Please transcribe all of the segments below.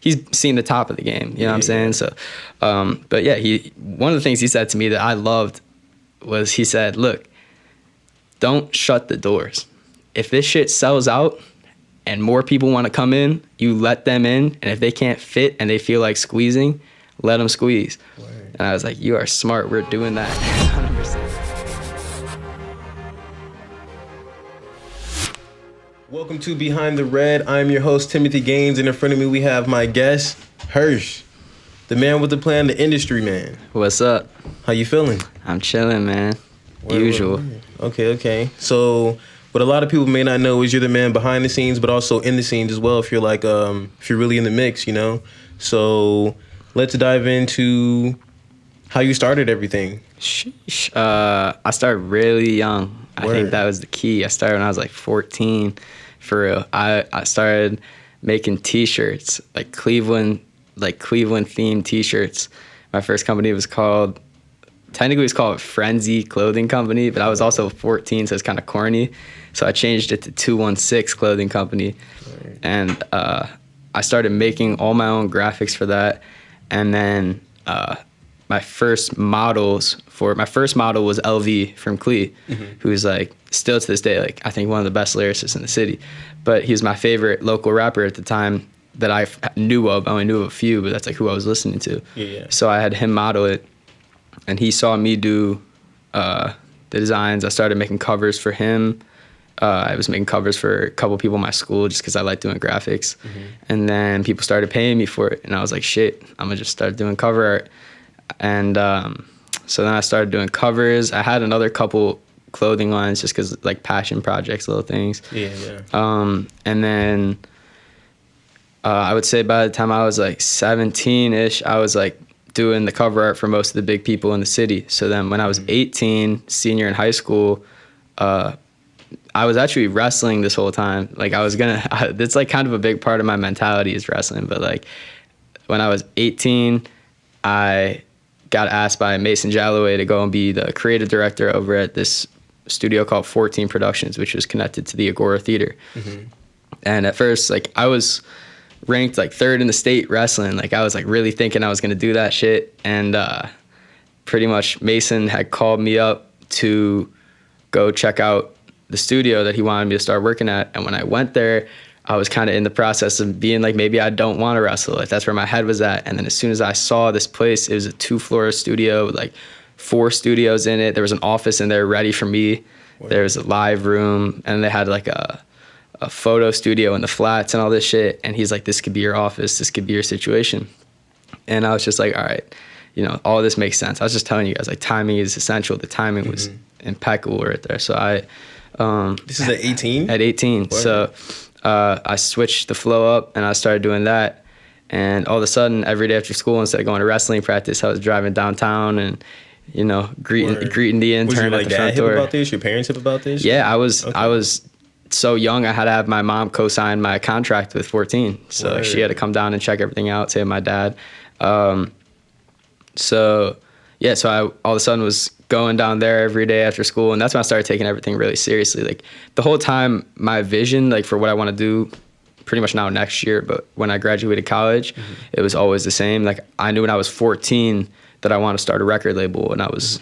he's seen the top of the game. You know what I'm saying? So, but yeah, one of the things he said to me that I loved was he said, look, don't shut the doors. If this shit sells out and more people want to come in, you let them in. And if they can't fit and they feel like squeezing, let them squeeze. Word. And I was like, you are smart. We're doing that. 100%. Welcome to Behind the Red. I'm your host, Timothy Gaines, and in front of me we have my guest, Hersh, the man with the plan, the industry man. What's up? How you feeling? I'm chilling, man. Usual. Okay. So what a lot of people may not know is you're the man behind the scenes, but also in the scenes as well. If you're like, if you're really in the mix, you know. So let's dive into how you started everything. Sheesh. I started really young. Word. I think that was the key. I started when I was like 14, for real. I started making T-shirts, like Cleveland themed T-shirts. My first company was called Frenzy Clothing Company, but I was also 14, so it's kind of corny. So I changed it to 216 Clothing Company. Right. And I started making all my own graphics for that. And then my first model was LV from Clee, who's like still to this day, like I think one of the best lyricists in the city. But he was my favorite local rapper at the time that I knew of. I only knew of a few, but that's like who I was listening to. Yeah. So I had him model it. And he saw me do the designs. I started making covers for him. I was making covers for a couple people in my school just because I like doing graphics. And then people started paying me for it. And I was like, shit, I'm going to just start doing cover art. And so then I started doing covers. I had another couple clothing lines just because, like, passion projects, little things. Yeah. And then I would say by the time I was, like, 17-ish, I was, like, doing the cover art for most of the big people in the city. So then when I was 18, senior in high school, I was actually wrestling this whole time. Like it's like kind of a big part of my mentality is wrestling. But like when I was 18, I got asked by Mason Jalloway to go and be the creative director over at this studio called 14 Productions, which was connected to the Agora Theater. And at first, like I was ranked like 3rd in the state wrestling. Like I was like really thinking I was gonna do that shit. And pretty much Mason had called me up to go check out the studio that he wanted me to start working at. And when I went there, I was kind of in the process of being like, maybe I don't want to wrestle. Like that's where my head was at. And then as soon as I saw this place, it was a 2-floor studio with like 4 studios in it. There was an office in there ready for me. Wow. There was a live room, and they had like a photo studio in the flats and all this shit. And he's like, this could be your office. This could be your situation. And I was just like, all right, you know, all this makes sense. I was just telling you guys, like, timing is essential. The timing was impeccable right there. So this is at 18? At 18. Wow. So I switched the flow up and I started doing that. And all of a sudden, every day after school, instead of going to wrestling practice, I was driving downtown and, you know, greeting the intern at the front door. Was your dad hip about this? Your parents hip about this? Yeah, I was so young, I had to have my mom co-sign my contract with 14. So she had to come down and check everything out, save my dad. So I all of a sudden was going down there every day after school, and that's when I started taking everything really seriously. Like the whole time, my vision, like for what I want to do pretty much now next year, but when I graduated college, it was always the same. Like I knew when I was 14 that I wanted to start a record label, and I was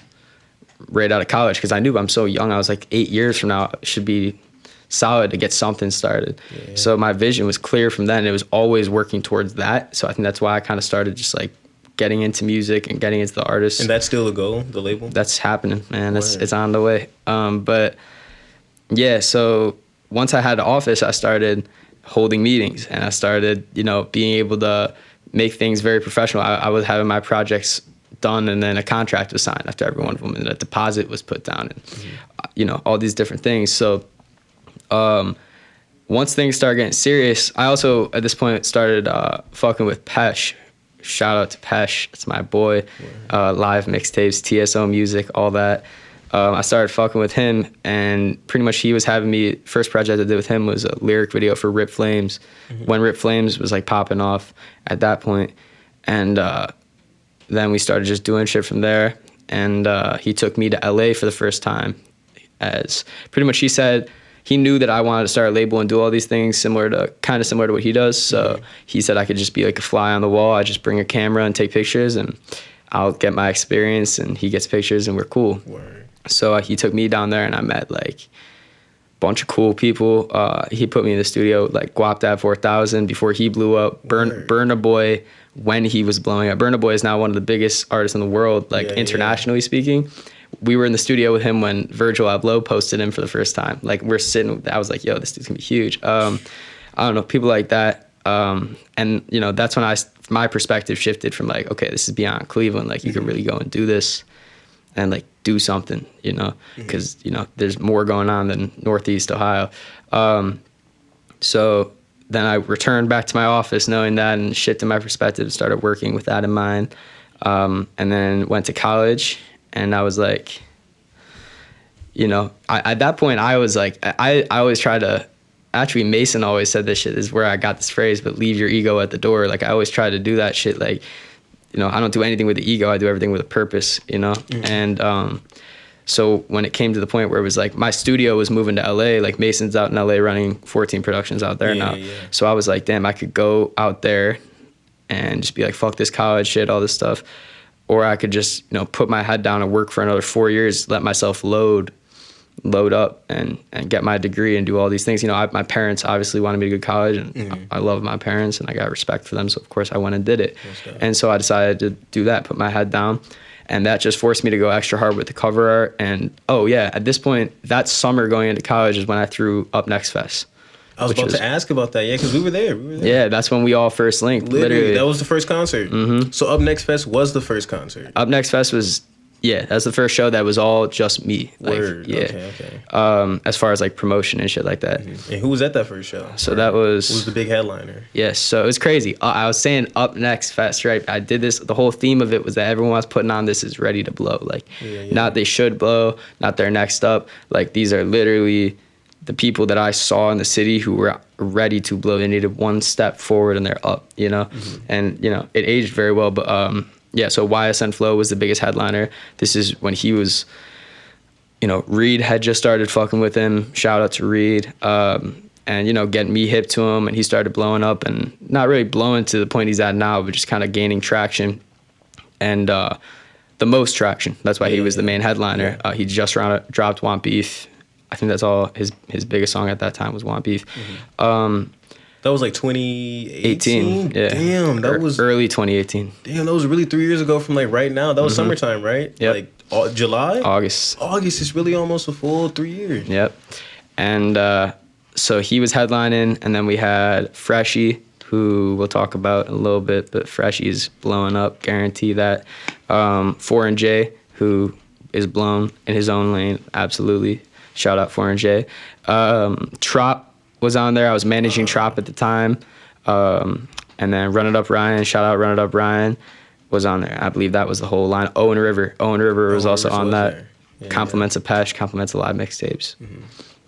right out of college because I knew I'm so young. I was like 8 years from now, it should be solid to get something started. Yeah. So my vision was clear from then. It was always working towards that. So I think that's why I kind of started just like getting into music and getting into the artists. And that's still the goal, the label? That's happening, man. It's on the way. But yeah, so once I had the office, I started holding meetings, and I started, you know, being able to make things very professional. I was having my projects done, and then a contract was signed after every one of them, and a deposit was put down, and you know, all these different things. So once things started getting serious, I also at this point started fucking with Pesh. Shout out to Pesh, it's my boy. Live mixtapes, TSO music, all that. I started fucking with him, and pretty much he was having me. First project I did with him was a lyric video for Rip Flames, when Rip Flames was like popping off at that point. And then we started just doing shit from there. And he took me to LA for the first time. As pretty much he said he knew that I wanted to start a label and do all these things kind of similar to what he does. So he said I could just be like a fly on the wall. I just bring a camera and take pictures, and I'll get my experience, and he gets pictures, and we're cool. Word. So he took me down there, and I met like a bunch of cool people. He put me in the studio like Guap Dad 4000 before he blew up. Burna Boy when he was blowing up. Burna Boy is now one of the biggest artists in the world, like internationally speaking. We were in the studio with him when Virgil Abloh posted him for the first time. Like we're sitting, I was like, yo, this dude's gonna be huge. I don't know, people like that. And you know, that's when my perspective shifted from like, okay, this is beyond Cleveland. Like you could really go and do this and like do something, you know, because, you know, there's more going on than Northeast Ohio. So then I returned back to my office knowing that and shifted my perspective, started working with that in mind. And then went to college. And I was like, you know, at that point, I was like, I always try to, actually Mason always said this shit, this is where I got this phrase, but leave your ego at the door. Like I always try to do that shit. Like, you know, I don't do anything with the ego. I do everything with a purpose, you know? And so when it came to the point where it was like, my studio was moving to LA, like Mason's out in LA running 14 productions out there now. Yeah. So I was like, damn, I could go out there and just be like, fuck this college shit, all this stuff. Or I could just, you know, put my head down and work for another 4 years, let myself load up and get my degree and do all these things. You know, my parents obviously wanted me to go to college, and I love my parents and I got respect for them. So of course I went and did it. And so I decided to do that, put my head down. And that just forced me to go extra hard with the cover art. And oh yeah, at this point, that summer going into college is when I threw Up Next Fest. I was about to ask about that, because we were there. Yeah, that's when we all first linked. Literally. That was the first concert. So Up Next Fest was the first concert. Up Next Fest was, that's the first show that was all just me. Like, Word. Yeah. Okay. As far as like promotion and shit like that. And who was at that first show? So that was... Who was the big headliner? Yes, so it was crazy. I was saying Up Next Fest, right? I did this, the whole theme of it was that everyone was putting on this is ready to blow. Like, not they should blow, not their next up. Like, these are literally the people that I saw in the city who were ready to blow. They needed one step forward and they're up, you know? And, you know, it aged very well, but so YSN Flow was the biggest headliner. This is when he was, you know, Reid had just started fucking with him. Shout out to Reid. And, you know, getting me hip to him, and he started blowing up, and not really blowing to the point he's at now, but just kind of gaining traction. And the most traction. That's why he was the main headliner. He just dropped Want Beef. I think that's all his biggest song at that time was Want Beef. That was like 2018. Yeah. Damn, that was early 2018. Damn, that was really 3 years ago from like right now. That was summertime, right? Yep. Like July? August. Is really almost a full 3 years. Yep. And so he was headlining, and then we had Freshie, who we'll talk about in a little bit, but Freshie's blowing up, guarantee that. 4 J, who is blown in his own lane, absolutely. Shout out 4 J. Trop was on there. I was managing Trop at the time. And then Run It Up Ryan, shout out Run It Up Ryan, was on there. I believe that was the whole line. Owen River was also on that. Compliments of Pesh, compliments of live mixtapes.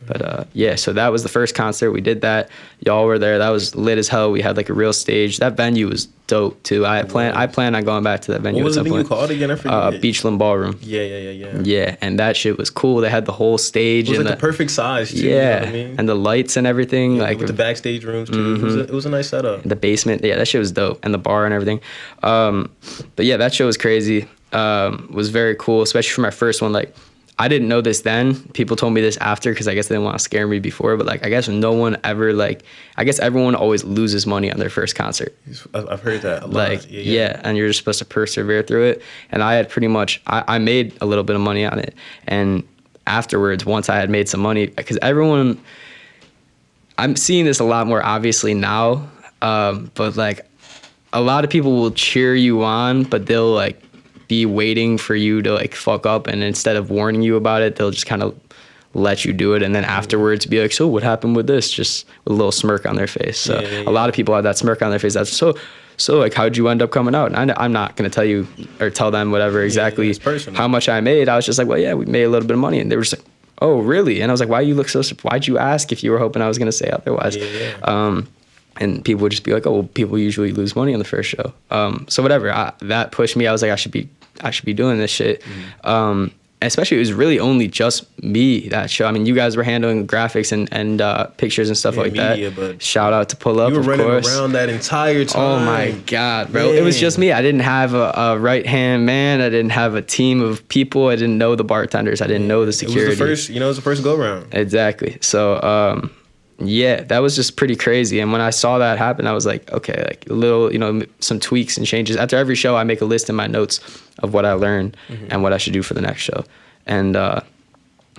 But so that was the first concert. We did that. Y'all were there. That was lit as hell. We had like a real stage. That venue was dope too. I plan on going back to that venue. What was the venue called again? I forget. Beachland Ballroom. Yeah. Yeah, and that shit was cool. They had the whole stage. It was like the perfect size too. Yeah, you know what I mean? And the lights and everything. Like with the backstage rooms too. It was a nice setup. The basement. Yeah, that shit was dope. And the bar and everything. But yeah, that show was crazy. Was very cool, especially for my first one. Like, I didn't know this then. People told me this after because I guess they didn't want to scare me before. But like, I guess no one ever I guess everyone always loses money on their first concert. I've heard that a lot. Like, yeah, and you're just supposed to persevere through it. And I had pretty much, I made a little bit of money on it. And afterwards, once I had made some money, because everyone, I'm seeing this a lot more obviously now. But like, a lot of people will cheer you on, but they'll like be waiting for you to like fuck up, and instead of warning you about it, they'll just kind of let you do it, and then afterwards be like, so what happened with this, just with a little smirk on their face. So a lot of people have that smirk on their face. That's so like, how'd you end up coming out? And I'm not gonna tell you or tell them whatever exactly how much I made. I was just like, well, yeah, we made a little bit of money. And they were just like, oh really? And I was like, why you look so why'd you ask if you were hoping I was gonna say otherwise? And people would just be like, oh, well, people usually lose money on the first show. So whatever, that pushed me. I was like, I should be doing this shit. especially it was really only just me that show. I mean, you guys were handling graphics and pictures and stuff like media, that. But shout out to Pull Up, you were of running course. around that entire time. Oh my God, bro. Man. It was just me. I didn't have a right-hand man. I didn't have a team of people. I didn't know the bartenders. I didn't know the security. It was the first go-round. Exactly. So, yeah, that was just pretty crazy. And when I saw that happen, I was like, okay, like a little, some tweaks and changes. After every show, I make a list in my notes of what I learned and what I should do for the next show. And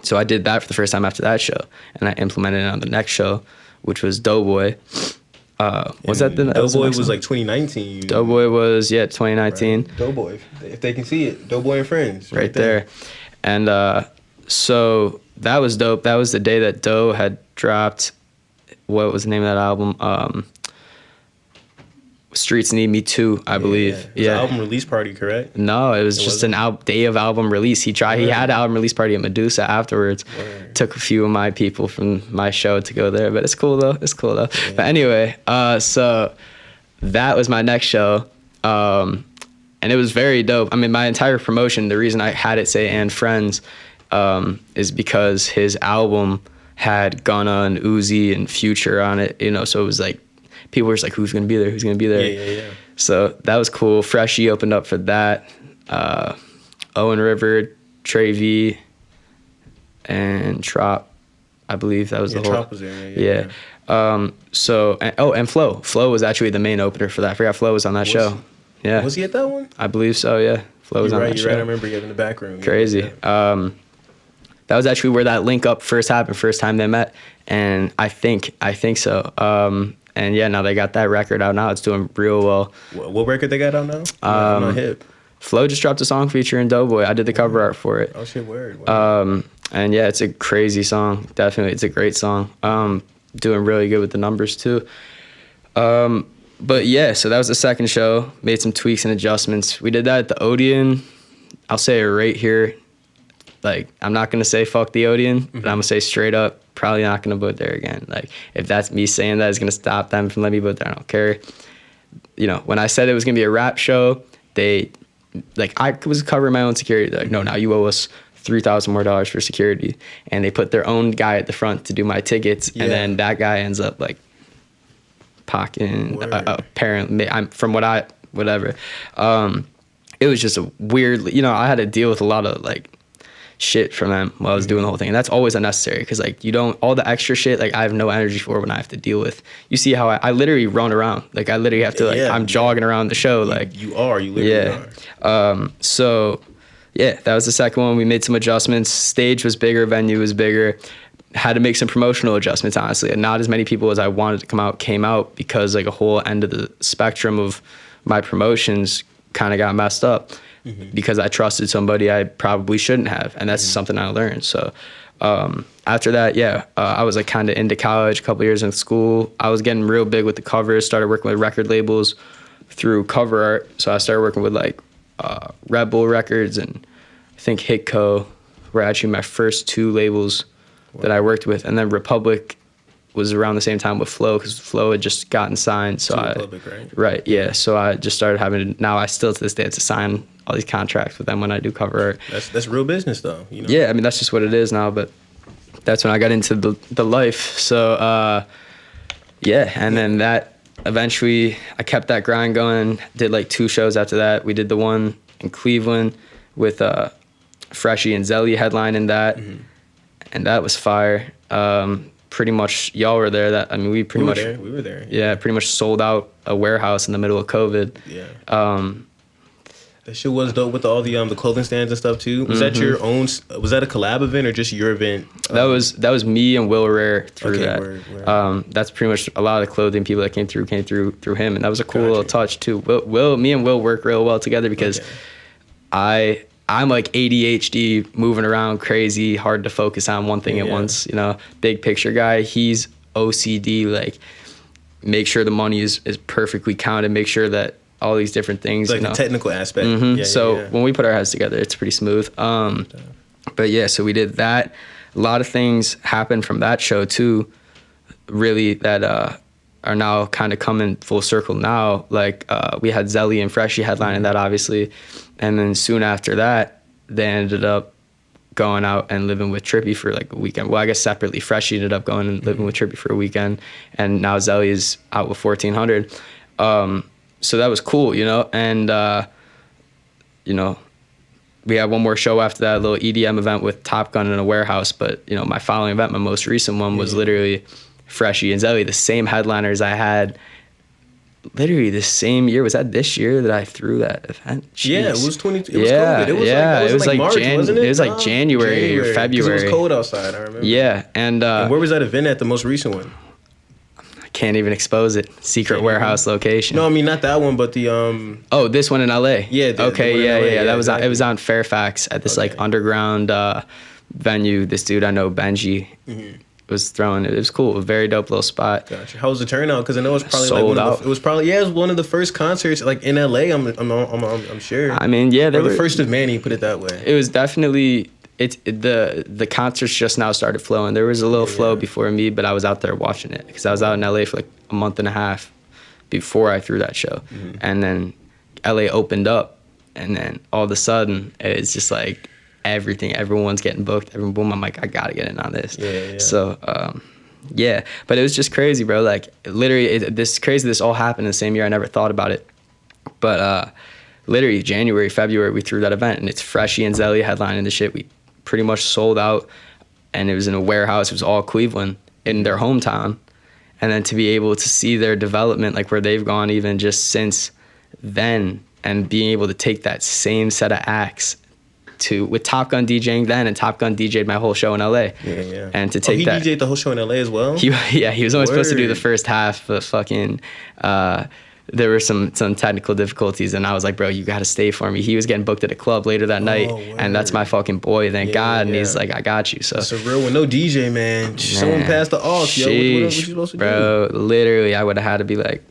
so I did that for the first time after that show. And I implemented it on the next show, which was Doe Boy. Was that the Doe Boy was like 2019. Doe Boy was, 2019. Right. Doe Boy, if they can see it. Doe Boy and Friends. Right there. And so that was dope. That was the day that Doe had dropped, what was the name of that album? Streets Need Me Too, I believe. It was an album release party, correct? No, it was just an day of album release. He had an album release party at Medusa afterwards. Took a few of my people from my show to go there, but it's cool though. Yeah. But anyway, so that was my next show. And it was very dope. I mean, my entire promotion, the reason I had it say "and Friends" is because his album had Gunna and Uzi and Future on it, so it was like, people were just like, who's gonna be there? Yeah. So that was cool. Freshie opened up for that. Owen River, Trey V, and Trop, I believe that was the whole. Trop was there. Yeah. And Flow. Flow was actually the main opener for that. I forgot Flow was on that show. Yeah. Was he at that one? I believe so. Yeah. Flow was on that show. Right. I remember you in the back room. Crazy. That was actually where that link up first happened, first time they met, and I think so. And yeah, now they got that record out now. It's doing real well. What record they got out now? I'm not hip. Flow just dropped a song featuring Doe Boy. I did the cover art for it. Oh shit, word. And yeah, it's a crazy song. Definitely, it's a great song. Doing really good with the numbers too. But yeah, so that was the second show. Made some tweaks and adjustments. We did that at the Odeon. I'll say it right here. Like, I'm not going to say fuck the Odeon, but I'm going to say straight up, probably not going to vote there again. Like, if that's me saying that is going to stop them from letting me vote there, I don't care. When I said it was going to be a rap show, I was covering my own security. They're like, no, now you owe us $3,000 more for security. And they put their own guy at the front to do my tickets. Yeah. And then that guy ends up, like, pocketing, apparently, whatever. It was just a weird, I had to deal with a lot of, like, shit from them while I was doing the whole thing. And that's always unnecessary because, like, all the extra shit, like, I have no energy for when I have to deal with. You see how I literally run around. Like, I literally have to, like, I'm jogging around the show. Like, you literally are. So, yeah, that was the second one. We made some adjustments. Stage was bigger, venue was bigger. Had to make some promotional adjustments, honestly. And not as many people as I wanted to came out because, like, a whole end of the spectrum of my promotions kind of got messed up. Because I trusted somebody I probably shouldn't have, and that's something I learned. So after that, I was like kind of into college, a couple years in school. I was getting real big with the covers, started working with record labels through cover art. So I started working with like Red Bull Records and I think HITCO were actually my first two labels that I worked with. And then Republic was around the same time with Flow because Flow had just gotten signed. So Republic, right? Yeah. So I just started having to, now I still to this day have to sign all these contracts with them when I do cover art. That's real business though. Yeah, I mean that's just what it is now, but that's when I got into the life. So and then that eventually I kept that grind going, did like 2 shows after that. We did the one in Cleveland with Freshie and Zelly headlining that. And that was fire. Pretty much y'all were there. We were there. Yeah, pretty much sold out a warehouse in the middle of COVID. Yeah. That shit was dope with all the clothing stands and stuff too. Was that your own? Was that a collab event or just your event? That was me and Will Rare through that. Word. That's pretty much a lot of the clothing people that came through him, and that was a cool little touch too. Me and Will work real well together because I'm like ADHD, moving around crazy, hard to focus on one thing at once. Big picture guy. He's OCD, like make sure the money is perfectly counted, make sure that all these different things. Like the technical aspect. So when we put our heads together, it's pretty smooth. But yeah, so we did that. A lot of things happened from that show too, really, that are now kind of coming full circle now. Like we had Zelly and Freshie headlining that, obviously. And then soon after that, they ended up going out and living with Trippy for like a weekend. Well, I guess separately. Freshie ended up going and living with Trippy for a weekend, and now Zelly is out with 1400. So that was cool, you know, and you know, we had one more show after that, a little EDM event with Top Gun in a warehouse. But you know, my following event, my most recent one, was literally Freshie and Zelly, the same headliners I had. Literally the same year. Was that this year that I threw that event? Jeez. Yeah, it was 20. It was COVID. It was like March, wasn't it? It was like January or February. It was cold outside, I remember. Yeah, and where was that event at, the most recent one? I can't even expose it. Secret warehouse location. No, I mean not that one, but the Oh, this one in LA. Yeah. Okay. Yeah. That was exactly. It was on Fairfax at this like underground venue. This dude I know, Benji. Was throwing it. It was cool. A very dope little spot. Gotcha. How was the turnout? Because I know it's probably sold like out. It was probably it was one of the first concerts like in LA. I'm sure. I mean, yeah, they were the first of many. Put it that way. It was definitely the concerts just now started flowing. There was a little flow before me, but I was out there watching it because I was out in LA for like a month and a half before I threw that show, and then LA opened up, and then all of a sudden it's just like. Everyone's getting booked. Boom, I'm like, I gotta get in on this. So, but it was just crazy, bro. Like, literally, this all happened in the same year. I never thought about it. But literally, January, February, we threw that event, and it's Freshie and Zelly headlining the shit. We pretty much sold out, and it was in a warehouse. It was all Cleveland, in their hometown. And then to be able to see their development, like where they've gone even just since then, and being able to take that same set of acts with Top Gun DJing then, and Top Gun DJ'd my whole show in LA. Yeah. And to take that. He DJ'd the whole show in LA as well? He was only supposed to do the first half, but fucking, there were some technical difficulties, and I was like, bro, you gotta stay for me. He was getting booked at a club later that night, and that's my fucking boy, thank God. And he's like, I got you. So that's a real one. No DJ, man. Someone passed the aux, yo. What you supposed to do? Bro, literally, I would have had to be like,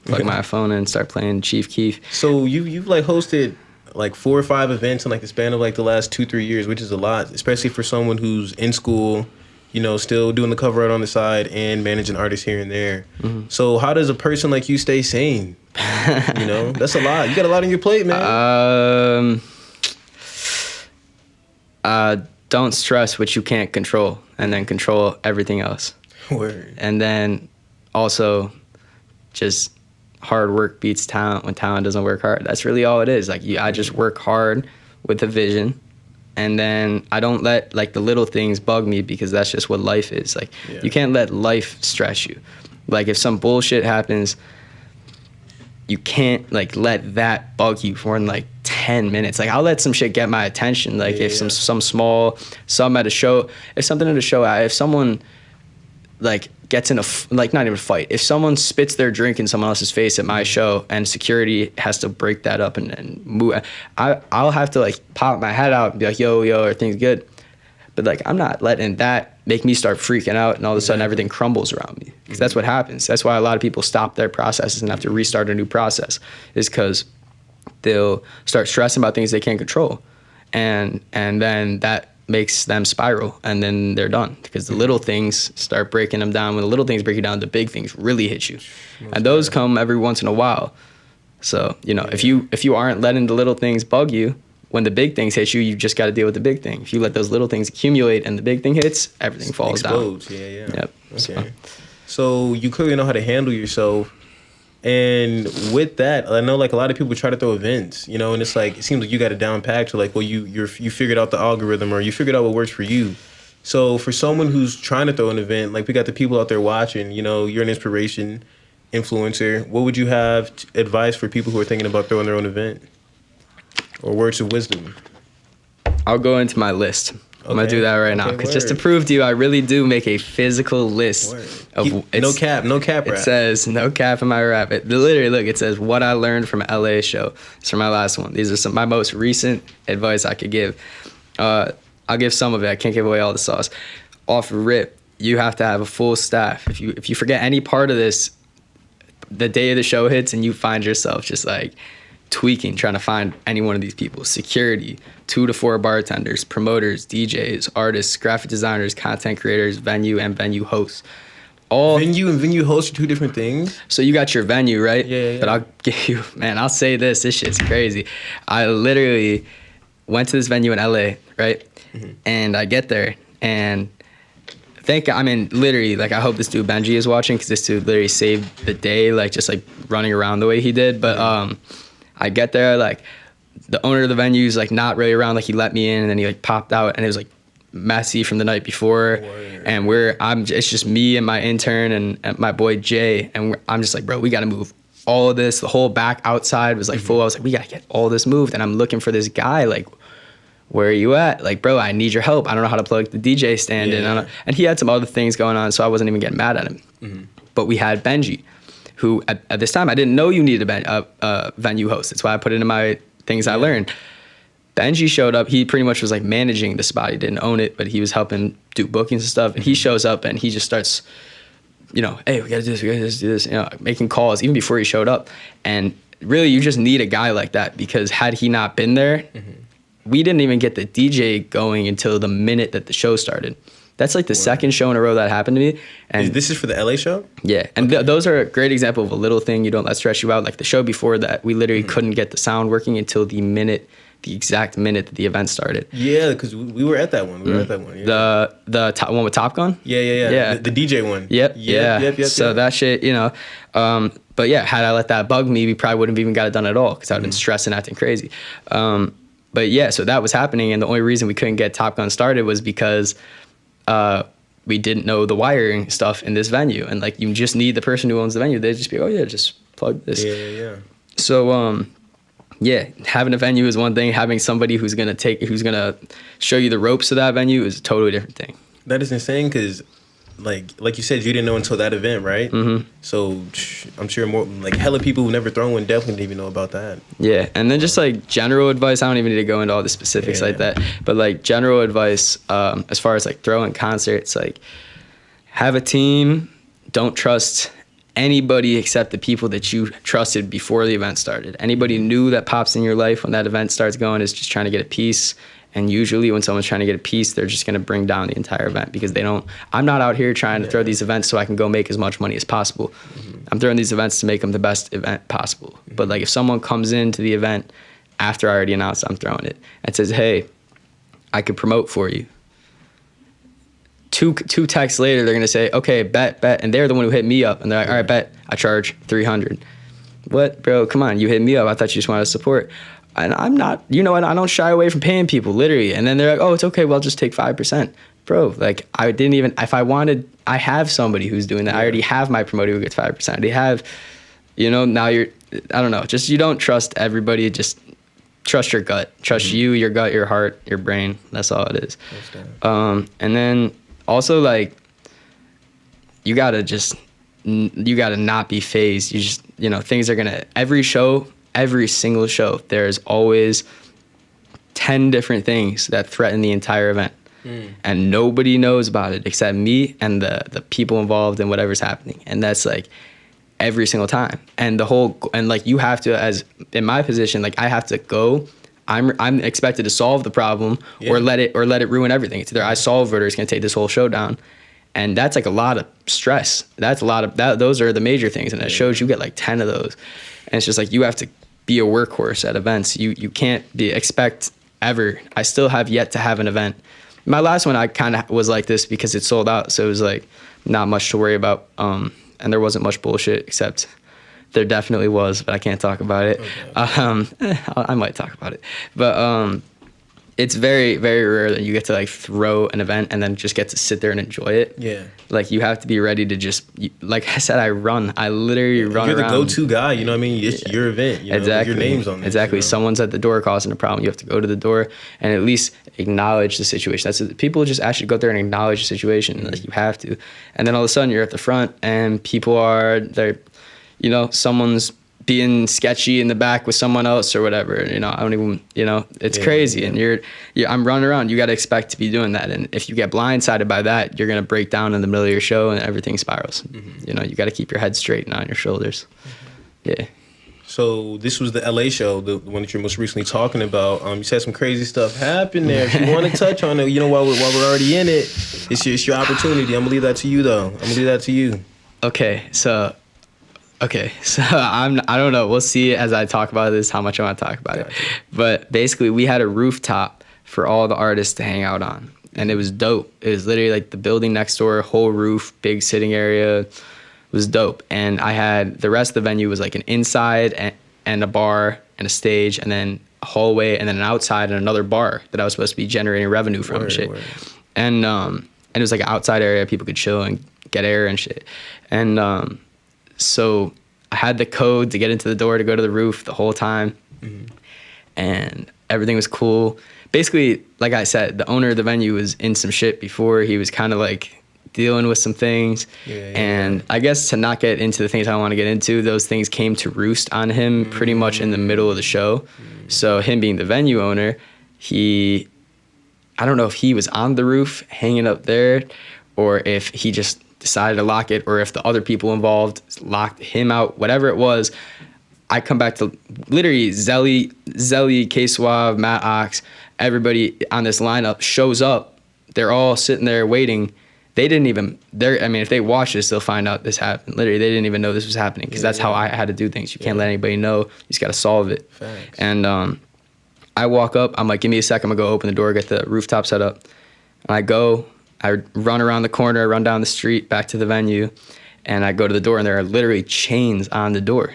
plug my phone in and start playing Chief Keef. So you've like hosted like 4 or 5 events in like the span of like the last 2-3 years, which is a lot, especially for someone who's in school, you know, still doing the cover art on the side and managing artists here and there. So how does a person like you stay sane? You know, that's a lot. You got a lot on your plate, man. Don't stress what you can't control, and then control everything else. Word. And then also just hard work beats talent when talent doesn't work hard. That's really all it is. Like I just work hard with a vision, and then I don't let like the little things bug me, because that's just what life is. Like you can't let life stress you. Like if some bullshit happens, you can't like let that bug you for in like 10 minutes. Like I'll let some shit get my attention. Like if some at a show, if something at a show, if someone like gets in not even a fight. If someone spits their drink in someone else's face at my show and security has to break that up and move, I'll have to like pop my head out and be like, yo, are things good? But like, I'm not letting that make me start freaking out and all of a sudden everything crumbles around me. Because that's what happens. That's why a lot of people stop their processes and have to restart a new process, is because they'll start stressing about things they can't control. And then that makes them spiral, and then they're done, because the little things start breaking them down. When the little things break you down, the big things really hit you. And those come every once in a while. So, you know, if you aren't letting the little things bug you, when the big things hit you, you just got to deal with the big thing. If you let those little things accumulate and the big thing hits, everything falls down. Yep. Okay. So you clearly know how to handle yourself. And with that, I know like a lot of people try to throw events, you know, and it's like, it seems like you got it down packed to like, well, you figured out the algorithm, or you figured out what works for you. So for someone who's trying to throw an event, like we got the people out there watching, you know, you're an inspiration, influencer. What would you have advice for people who are thinking about throwing their own event, or words of wisdom? I'll go into my list. I'm going to do that right now. Because just to prove to you, I really do make a physical list. No cap rap. It says, no cap in my rap. Literally, look, it says what I learned from LA show. It's from my last one. These are my most recent advice I could give. I'll give some of it. I can't give away all the sauce. Off rip, you have to have a full staff. If you forget any part of this, the day of the show hits and you find yourself just like tweaking, trying to find any one of these people. Security, 2 to 4 bartenders, promoters, DJs, artists, graphic designers, content creators, venue and venue hosts. Venue and venue hosts are 2 different things? So you got your venue, right? Yeah. But I'll give you, man, I'll say this shit's crazy. I literally, went to this venue in LA, right? And I get there, and literally, like, I hope this dude Benji is watching, because this dude literally saved the day, like, just like running around the way he did. But I get there, like, the owner of the venue is like not really around, like he let me in, and then he like popped out, and it was like messy from the night before. And it's just me and my intern and my boy Jay, and I'm just like, bro, we got to move all of this. The whole back outside was like full. I was like, we got to get all this moved, and I'm looking for this guy, like, where are you at? Like, bro, I need your help. I don't know how to plug the DJ stand in. And he had some other things going on, so I wasn't even getting mad at him. But we had Benji, who at this time, I didn't know you needed a venue host. That's why I put it in my things I learned. Benji showed up. He pretty much was like managing the spot. He didn't own it, but he was helping do bookings and stuff. And he shows up, and he just starts, you know, hey, we got to do this, we got to do this, you know, making calls even before he showed up. And really, you just need a guy like that, because had he not been there, we didn't even get the DJ going until the minute that the show started. That's like the second show in a row that happened to me. And this is for the LA show? Yeah. And those are a great example of a little thing you don't let stress you out. Like the show before that, we literally couldn't get the sound working until the exact minute that the event started. Yeah, because we were at that one. We were at that one. Yeah. The one with Top Gun? Yeah. The DJ one. Yep. So that shit, you know. But yeah, had I let that bug me, we probably wouldn't have even got it done at all, because I would have been stressing, acting crazy. But yeah, so that was happening, and the only reason we couldn't get Top Gun started was because we didn't know the wiring stuff in this venue. And like, you just need the person who owns the venue. They'd just be, oh yeah, just plug this. Yeah. So having a venue is one thing. Having somebody who's gonna show you the ropes of that venue is a totally different thing. That is insane, because like you said, you didn't know until that event, right? So I'm sure more like hella people who never thrown one definitely didn't even know about that. Yeah, and then just like general advice, I don't even need to go into all the specifics like that, but like general advice, as far as like throwing concerts, like have a team. Don't trust anybody except the people that you trusted before the event started. Anybody new that pops in your life when that event starts going is just trying to get a piece. And usually when someone's trying to get a piece, they're just going to bring down the entire event, because I'm not out here trying to throw these events so I can go make as much money as possible. I'm throwing these events to make them the best event possible. But like, if someone comes into the event after I already announced I'm throwing it and says, hey, I could promote for you, two texts later, they're going to say, okay, bet. And they're the one who hit me up. And they're like, all right, bet. I charge $300. What, bro? Come on. You hit me up. I thought you just wanted to support. And I'm not, you know what, I don't shy away from paying people, literally. And then they're like, oh, it's okay, well, I'll just take 5%. Bro, like, I didn't even, if I wanted, I have somebody who's doing that. I already have my promoter who gets 5%. I already have, you know, now I don't know, just, you don't trust everybody, just trust your gut. Trust you, your gut, your heart, your brain. That's all it is. And then also, like, you gotta not be phased. You just, you know, things are gonna, every single show, there's always 10 different things that threaten the entire event. And nobody knows about it except me and the people involved in whatever's happening. And that's like every single time. And like, you have to, as in my position, like, I have to go, I'm expected to solve the problem or let it ruin everything. It's either I solve it or it's gonna take this whole show down. And that's like a lot of stress. That's a lot of that. Those are the major things. And it shows you get like 10 of those. And it's just like, you have to be a workhorse at events. You can't expect ever. I still have yet to have an event. My last one, I kind of was like this because it sold out. So it was like not much to worry about. And there wasn't much bullshit, except there definitely was, but I can't talk about it. Okay. I might talk about it. But it's very, very rare that you get to like throw an event and then just get to sit there and enjoy it. Yeah. Like, you have to be ready to just, like I said, I literally run around. You're the go-to guy, you know what I mean? It's your event, you know? Exactly. Your name's on it. Exactly. You know? Someone's at the door causing a problem. You have to go to the door and at least acknowledge the situation. People just actually go there and acknowledge the situation. Like, you have to. And then all of a sudden you're at the front and people they're, you know, someone's being sketchy in the back with someone else or whatever, you know, I don't even, you know, it's crazy. And I'm running around. You got to expect to be doing that. And if you get blindsided by that, you're going to break down in the middle of your show and everything spirals. You know, you got to keep your head straight and on your shoulders. Yeah. So this was the LA show, the one that you're most recently talking about. You said some crazy stuff happened there. If you want to touch on it, you know, while we're already in it, it's your opportunity. I'm going to leave that to you, though. I'm going to leave that to you. Okay. So Okay, so I don't know. We'll see as I talk about this how much I want to talk about it. But basically, we had a rooftop for all the artists to hang out on, and it was dope. It was literally like the building next door, whole roof, big sitting area. It was dope. And I had the rest of the venue was like an inside and a bar and a stage, and then a hallway, and then an outside and another bar that I was supposed to be generating revenue from and shit. And it was like an outside area people could chill and get air and shit. And so I had the code to get into the door to go to the roof the whole time. And everything was cool. Basically, like I said, the owner of the venue was in some shit before. He was kind of like dealing with some things. And I guess to not get into the things I want to get into, those things came to roost on him pretty much in the middle of the show. So him being the venue owner, I don't know if he was on the roof hanging up there or if he just decided to lock it, or if the other people involved locked him out, whatever it was. I come back to literally Zelly, K Sauve, Matt Ox, everybody on this lineup shows up. They're all sitting there waiting. They didn't even, if they watch this, they'll find out this happened. Literally, they didn't even know this was happening because that's how I had to do things. You can't let anybody know. You just got to solve it. Facts. And I walk up. I'm like, give me a second. I'm going to go open the door, get the rooftop set up. And I run around the corner, run down the street, back to the venue, and I go to the door, and there are literally chains on the door.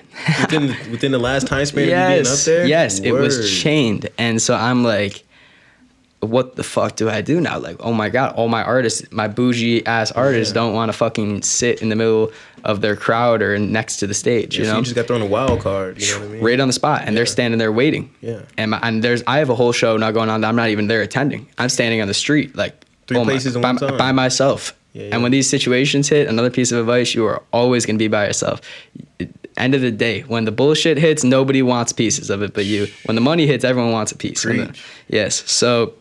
within the last time span of you being up there? Yes, it was chained. And so I'm like, what the fuck do I do now? Like, oh my God, all my artists, my bougie ass artists don't want to fucking sit in the middle of their crowd or next to the stage, you know? So you just got thrown a wild card, you know what I mean? Right on the spot, and they're standing there waiting. Yeah. And I have a whole show now going on that I'm not even there attending. I'm standing on the street, like, Three places in one time. By myself. And when these situations hit, another piece of advice, you are always going to be by yourself. End of the day, when the bullshit hits, nobody wants pieces of it but you. When the money hits, everyone wants a piece. Yes. So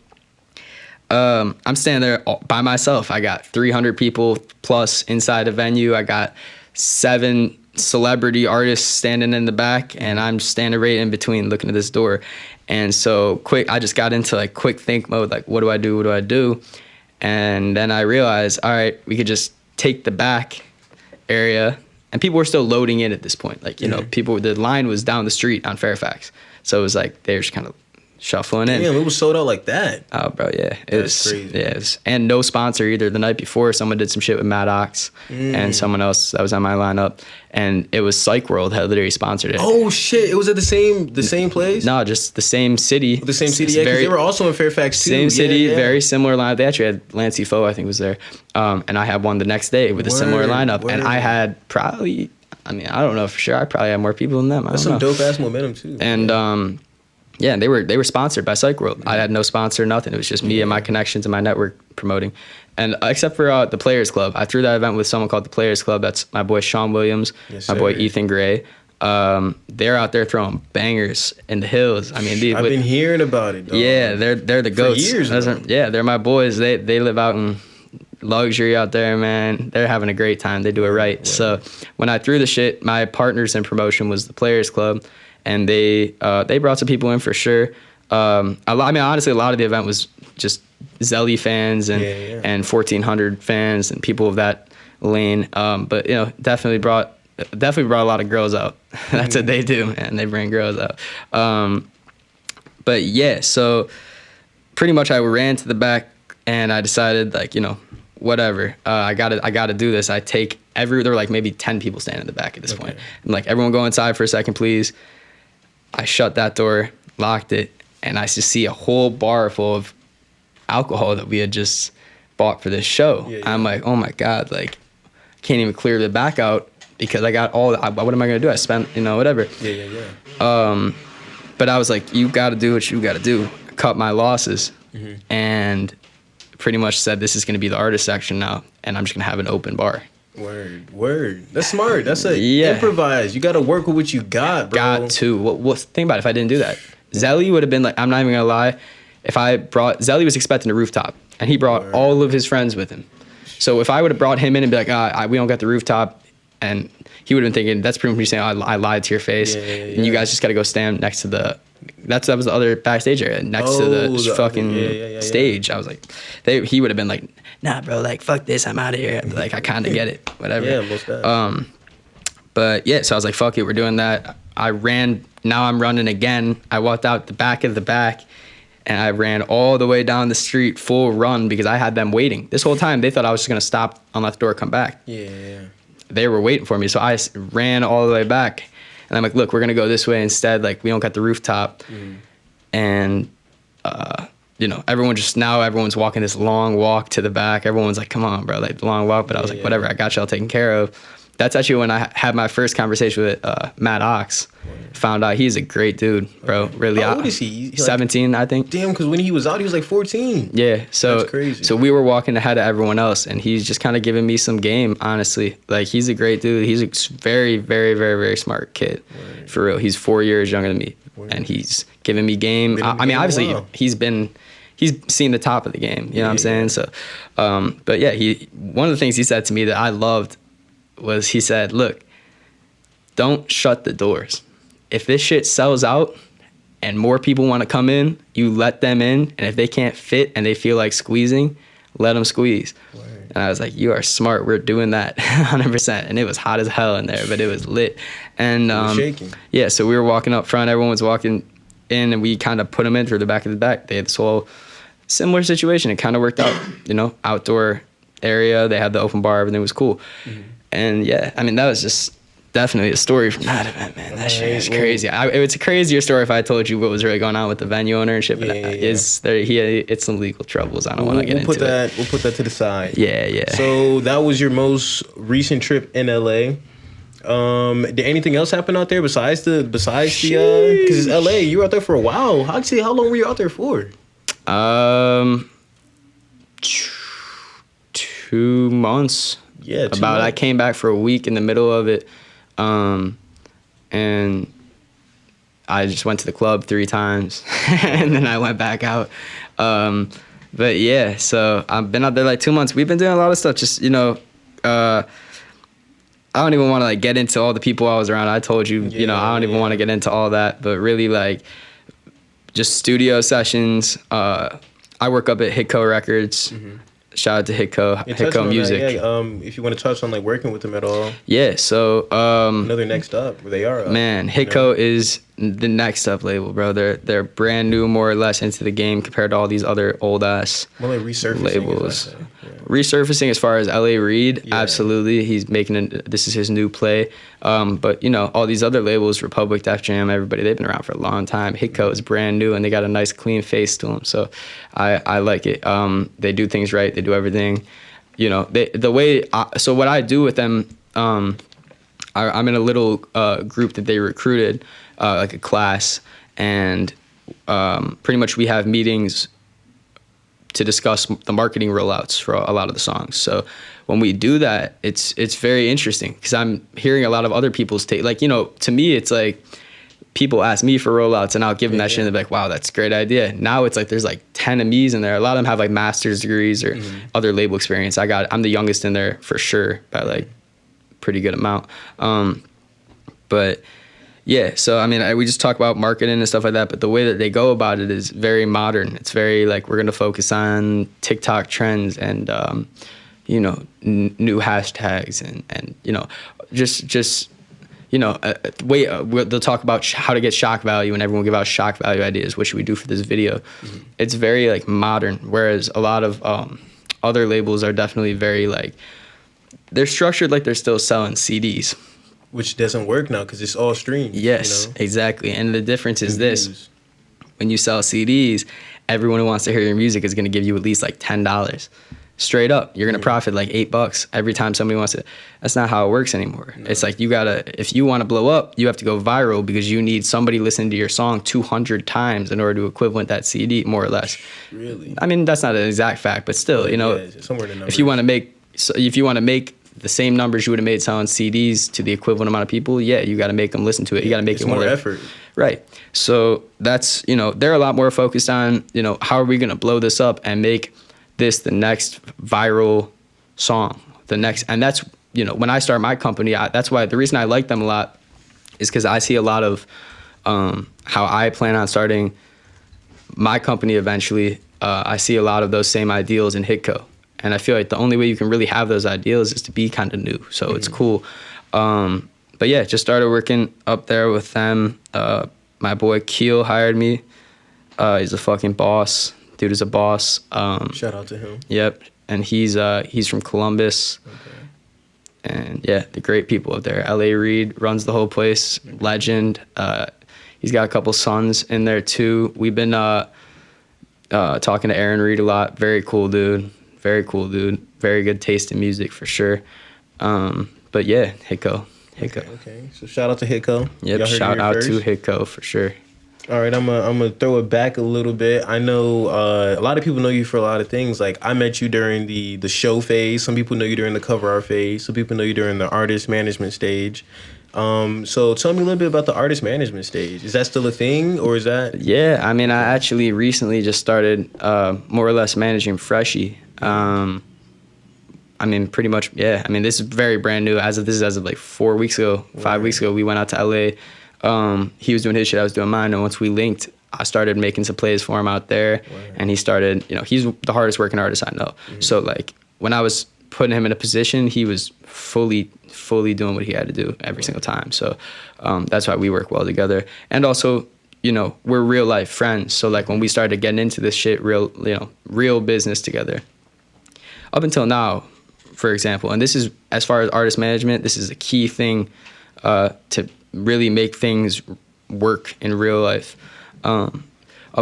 I'm standing there by myself. I got 300 people plus inside the venue. I got 7 celebrity artists standing in the back, and I'm standing right in between looking at this door. And so I just got into like quick think mode, like, what do I do? What do I do? And then I realized, all right, we could just take the back area, and people were still loading in at this point. Like, you know, the line was down the street on Fairfax. So it was like, they're just kind of shuffling in. Damn, it was sold out like that. Oh, bro, yeah. That's crazy. Yeah, and no sponsor either. The night before, someone did some shit with Matt Ox and someone else that was on my lineup. And it was Psych World had literally sponsored it. Oh, shit. It was at the same place? No, just the same city. The same city, yeah, because they were also in Fairfax, too. Same city, very similar lineup. They actually had Lancey Foe, I think, was there. And I had one the next day with a similar lineup. And I had probably, I don't know for sure. I probably had more people than them. That's some dope-ass momentum, too. And, yeah, they were sponsored by Psych World. I had no sponsor, nothing. It was just me and my connections and my network promoting. And except for the Players Club, I threw that event with someone called the Players Club. That's my boy Sean Williams, my boy Ethan Gray. They're out there throwing bangers in the hills. I've been hearing about it, dog. Yeah, they're the goats. For years, yeah, they're my boys. They live out in luxury out there, man. They're having a great time. They do it right. Yeah. So when I threw the shit, my partners in promotion was the Players Club. And they brought some people in for sure. Honestly, a lot of the event was just Zelly fans and 1400 fans and people of that lane. But you know, definitely brought a lot of girls out. That's what they do, man. They bring girls out. But yeah, so pretty much I ran to the back and I decided, like, you know, whatever. I gotta do this. There were like maybe 10 people standing in the back at this point. I'm like, everyone go inside for a second, please. I shut that door, locked it, and I just see a whole bar full of alcohol that we had just bought for this show. I'm like, oh my God, like, can't even clear the back out because I got what am I gonna do? I spent, you know, whatever. But I was like, you gotta do what you gotta do. Cut my losses and pretty much said, this is gonna be the artist section now, and I'm just gonna have an open bar. Word. That's smart. That's improvise. You got to work with what you got, bro. Got to. Well, think about it. If I didn't do that, Zelly would have been like, I'm not even gonna lie. Zelly was expecting a rooftop, and he brought all of his friends with him. So if I would have brought him in and be like, we don't got the rooftop, and he would have been thinking, that's pretty much saying, I lied to your face, and you guys just got to go stand next to the. That was the other backstage area next to the fucking stage. I was like, he would have been like, nah, bro, like, fuck this, I'm out of here. Like, I kind of get it, whatever. Yeah, most definitely. But yeah, so I was like, fuck it, we're doing that. Now I'm running again. I walked out the back of the back and I ran all the way down the street, full run, because I had them waiting. This whole time, they thought I was just gonna stop, unlock the door, come back. Yeah. They were waiting for me, so I ran all the way back. And I'm like, look, we're gonna go this way instead. Like, we don't got the rooftop. And, everyone's walking this long walk to the back. Everyone's like, come on, bro, like, the long walk. But I was like, whatever, I got y'all taken care of. That's actually when I had my first conversation with Matt Ox. Found out he's a great dude, bro. Really. How old is he? 17, I think. Damn, because when he was out, he was like 14. Yeah, so that's crazy. So we were walking ahead of everyone else, and he's just kind of giving me some game, honestly. Like, he's a great dude. He's a very, very, very, very smart kid. Word. For real. He's 4 years younger than me. Word. And he's giving me game. I mean, obviously, he's seen the top of the game. You know what I'm saying? So, but yeah, one of the things he said to me that I loved was, he said, look, don't shut the doors. If this shit sells out and more people want to come in, you let them in. And if they can't fit and they feel like squeezing, let them squeeze. Word. And I was like, you are smart. We're doing that 100%. And it was hot as hell in there, but it was lit. And it was shaking. Yeah, so we were walking up front. Everyone was walking in, and we kind of put them in through the back of the back. They had this whole similar situation. It kind of worked out, outdoor area. They had the open bar. Everything was cool. And yeah, I mean, that was just definitely a story from that event, man. That shit is crazy. It's a crazier story if I told you what was really going on with the venue owner and shit. But it's some legal troubles. I don't want to get into it. We'll put that to the side. Yeah. So that was your most recent trip in LA. Did anything else happen out there besides the because it's LA? You were out there for a while. How long were you out there for? 2 months. Yeah, I came back for a week in the middle of it, and I just went to the club 3 times, and then I went back out. But yeah, so I've been out there like 2 months. We've been doing a lot of stuff. Just I don't even want to like get into all the people I was around. I told you, I don't even want to get into all that. But really, like, just studio sessions. I work up at HITCO Records. Shout out to HITCO Music. If you want to touch on like working with them at all. Yeah, so another next up. They are up, man. HITCO is the next up label, bro. They're brand new, more or less, into the game compared to all these other old ass labels. Resurfacing as far as LA Reid, absolutely. He's making this is his new play. But all these other labels, Republic, Def Jam, everybody, they've been around for a long time. HITCO is brand new, and they got a nice clean face to them. So I like it. They do things right. They do everything. So what I do with them, I'm in a little group that they recruited, like a class, and pretty much we have meetings to discuss the marketing rollouts for a lot of the songs. So when we do that, it's very interesting because I'm hearing a lot of other people's take. Like, to me, it's like people ask me for rollouts and I'll give them that shit and they're like, wow, that's a great idea. Now it's like there's like 10 of me's in there. A lot of them have like master's degrees or other label experience. I'm the youngest in there for sure by like pretty good amount. But yeah, so I mean, we just talk about marketing and stuff like that, but the way that they go about it is very modern. It's very like, we're going to focus on TikTok trends and, new hashtags and they'll talk about how to get shock value and everyone will give out shock value ideas. What should we do for this video? It's very like modern, whereas a lot of other labels are definitely very like, they're structured like they're still selling CDs. Which doesn't work now because it's all streamed. Yes, exactly. And the difference is this. When you sell CDs, everyone who wants to hear your music is going to give you at least like $10. Straight up. You're going to profit like $8 every time somebody wants it. That's not how it works anymore. No. It's like if you want to blow up, you have to go viral because you need somebody listening to your song 200 times in order to equivalent that CD, more or less. Really? I mean, that's not an exact fact, but still, somewhere in the numbers. if you want to make the same numbers you would have made selling CDs to the equivalent amount of people, you got to make them listen to it. You got to make it more effort. Right. So that's, they're a lot more focused on, how are we going to blow this up and make this the next viral song, and that's, when I start my company, that's why the reason I like them a lot is because I see a lot of how I plan on starting my company eventually. I see a lot of those same ideals in HITCO. And I feel like the only way you can really have those ideals is to be kind of new. So it's cool. but yeah, just started working up there with them. My boy Keel hired me. He's a fucking boss. Dude is a boss. Shout out to him. Yep. And he's from Columbus. Okay. And yeah, the great people up there. LA Reid runs the whole place. Okay. Legend. He's got a couple sons in there too. We've been talking to Aaron Reid a lot. Very cool dude. Very cool dude. Very good taste in music for sure. But yeah, HITCO. Okay. So shout out to HITCO. Yep. Shout out to HITCO for sure. All right, I'm gonna throw it back a little bit. I know a lot of people know you for a lot of things. Like I met you during the show phase. Some people know you during the cover art phase. Some people know you during the artist management stage. So tell me a little bit about the artist management stage. Is that still a thing, or is that? Yeah, I mean, I actually recently just started more or less managing Freshie. I mean, pretty much, yeah. I mean, this is very brand new. As of like 4 weeks ago, 5 weeks ago, we went out to LA. He was doing his shit, I was doing mine, and once we linked, I started making some plays for him out there. And he started, he's the hardest working artist I know. So like when I was putting him in a position, he was fully doing what he had to do every single time. So that's why we work well together. And also, we're real life friends. So like when we started getting into this shit, real business together. Up until now, for example, and this is, as far as artist management, this is a key thing to really make things work in real life. Up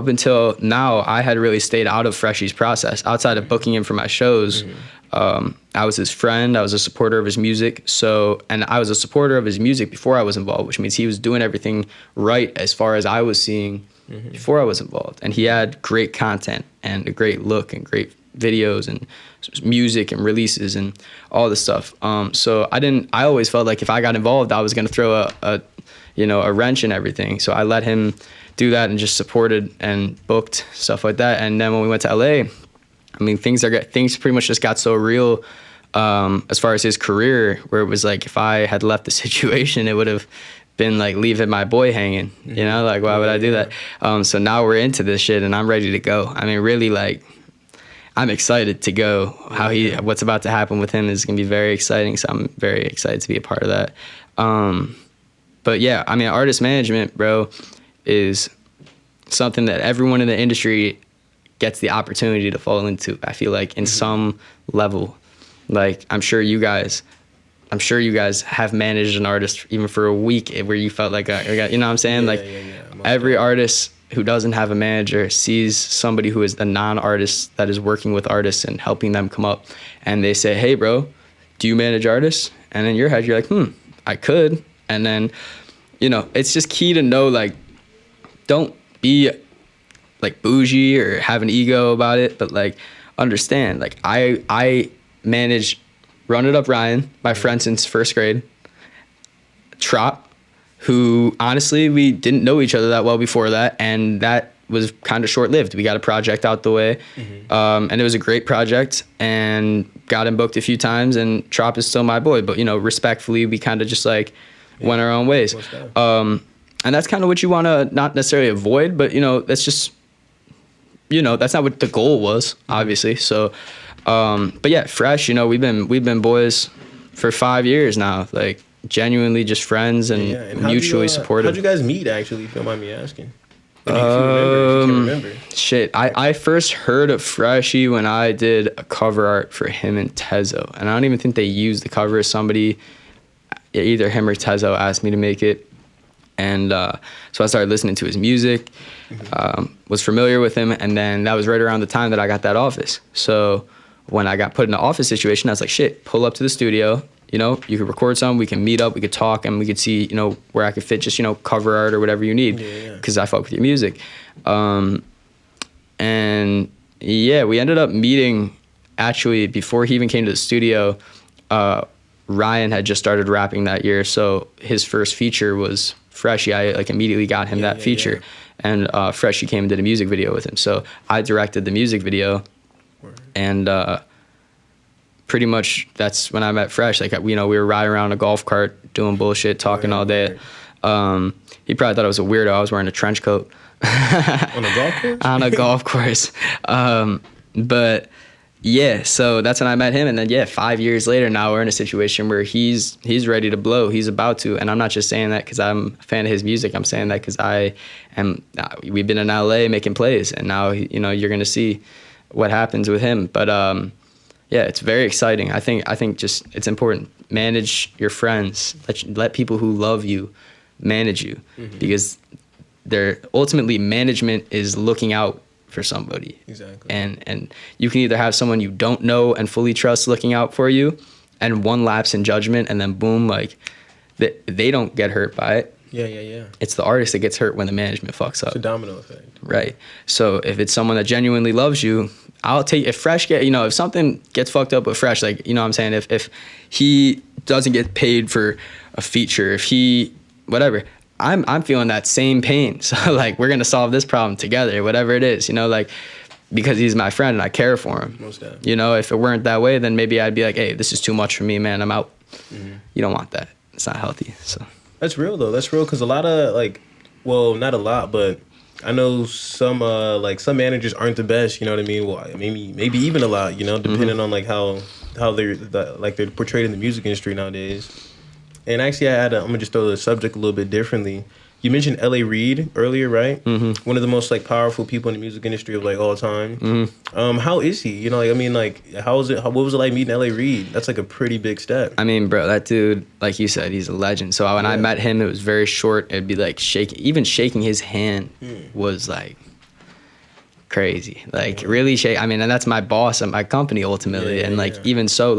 until now, I had really stayed out of Freshie's process. Outside of booking him for my shows, I was his friend. I was a supporter of his music. And I was a supporter of his music before I was involved, which means he was doing everything right as far as I was seeing before I was involved. And he had great content and a great look and great videos and music and releases and all this stuff. So I always felt like if I got involved, I was going to throw a wrench in everything. So I let him do that and just supported and booked stuff like that. And then when we went to LA, I mean, things pretty much just got so real as far as his career, where it was like if I had left the situation, it would have been like leaving my boy hanging, like why would I do that? So now we're into this shit and I'm ready to go. I mean, really, like, I'm excited to go. What's about to happen with him is going to be very exciting. So I'm very excited to be a part of that. But yeah, I mean, artist management, bro, is something that everyone in the industry gets the opportunity to fall into. I feel like in some level, like I'm sure you guys have managed an artist even for a week where you felt like, you know what I'm saying? Every artist who doesn't have a manager sees somebody who is a non-artist that is working with artists and helping them come up. And they say, hey, bro, do you manage artists? And in your head, you're like, I could. And then, it's just key to know, like, don't be like bougie or have an ego about it, but like understand, like I managed Run It Up Ryan, my friend since first grade, Trop, who honestly we didn't know each other that well before that, and that was kind of short-lived. We got a project out the way, and it was a great project, and got him booked a few times, and Trop is still my boy, but respectfully, we kind of just like went our own ways. And that's kind of what you want to not necessarily avoid, but that's just that's not what the goal was, obviously. So but yeah, Fresh, we've been boys for 5 years now, like genuinely just friends and mutually supportive. How'd you guys meet, actually, if you don't mind me asking? If you can remember. Shit, I first heard of Freshie when I did a cover art for him and Tezo, and I don't even think they used the cover. Somebody, either him or Tezo, asked me to make it. And so I started listening to his music, was familiar with him, and then that was right around the time that I got that office. So when I got put in an office situation, I was like, shit, pull up to the studio, you could record some, we can meet up, we could talk, and we could see, where I could fit just, cover art or whatever you need, because I fuck with your music. And yeah, we ended up meeting, actually, before he even came to the studio. Ryan had just started rapping that year, so his first feature was Freshie. I like immediately got him that feature, and Freshie came and did a music video with him. So I directed the music video, and pretty much that's when I met Fresh. Like we were riding around a golf cart doing bullshit, talking all day. He probably thought I was a weirdo. I was wearing a trench coat on a golf course. On a golf course, but Yeah, so that's when I met him, and then 5 years later, now we're in a situation where he's ready to blow. He's about to, and I'm not just saying that because I'm a fan of his music. I'm saying that because I am. We've been in LA making plays, and now you're gonna see what happens with him. But yeah, it's very exciting. I think just it's important. Manage your friends. Let people who love you manage you, because they're ultimately management is looking out for somebody. Exactly. And you can either have someone you don't know and fully trust looking out for you, and one lapse in judgment, and then boom, like they don't get hurt by it. Yeah. It's the artist that gets hurt when the management fucks up. It's a domino effect. Right. So if it's someone that genuinely loves you, I'll take if Fresh if something gets fucked up with Fresh, like what I'm saying, if he doesn't get paid for a feature, if he whatever, I'm feeling that same pain. So like we're gonna solve this problem together, whatever it is, like because he's my friend and I care for him. Most definitely. If it weren't that way, then maybe I'd be like, hey, this is too much for me, man. I'm out. You don't want that. It's not healthy. So that's real though. That's real because a lot of well, not a lot, but I know some managers aren't the best. You know what I mean? Well, maybe even a lot. Depending on how they're portrayed in the music industry nowadays. And actually, I'm gonna just throw the subject a little bit differently. You mentioned L.A. Reid earlier, right? Mm-hmm. One of the most powerful people in the music industry of all time. Mm-hmm. How is he? How was it? What was it like meeting L.A. Reid? That's a pretty big step. I mean, bro, that dude, like you said, he's a legend. So when I met him, it was very short. It'd be like shaking his hand was like crazy, really shake. I mean, and that's my boss at my company ultimately. Even so,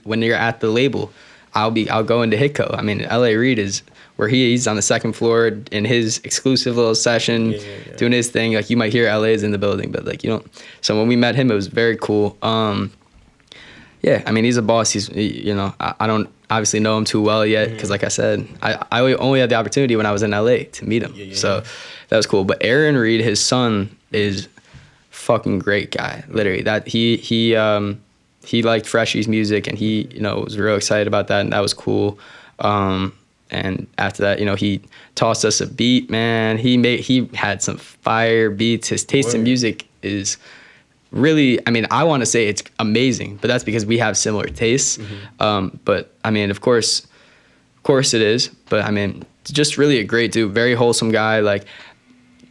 when you're at the label, I'll go into HITCO. I mean, L.A. Reid is where he's on the second floor in his exclusive little session, doing his thing. You might hear LA's in the building, but you don't. So when we met him, it was very cool. Yeah, I mean, he's a boss. He's, I don't obviously know him too well yet because, like I said, I only had the opportunity when I was in LA to meet him. So that was cool. But Aaron Reid, his son, is fucking great guy. Literally, that he liked Freshie's music, and he was real excited about that, and that was cool. And after that, he tossed us a beat, man. He had some fire beats. His taste in music is really, I mean, I want to say it's amazing, but that's because we have similar tastes. But I mean, of course it is. But I mean, just really a great dude, very wholesome guy.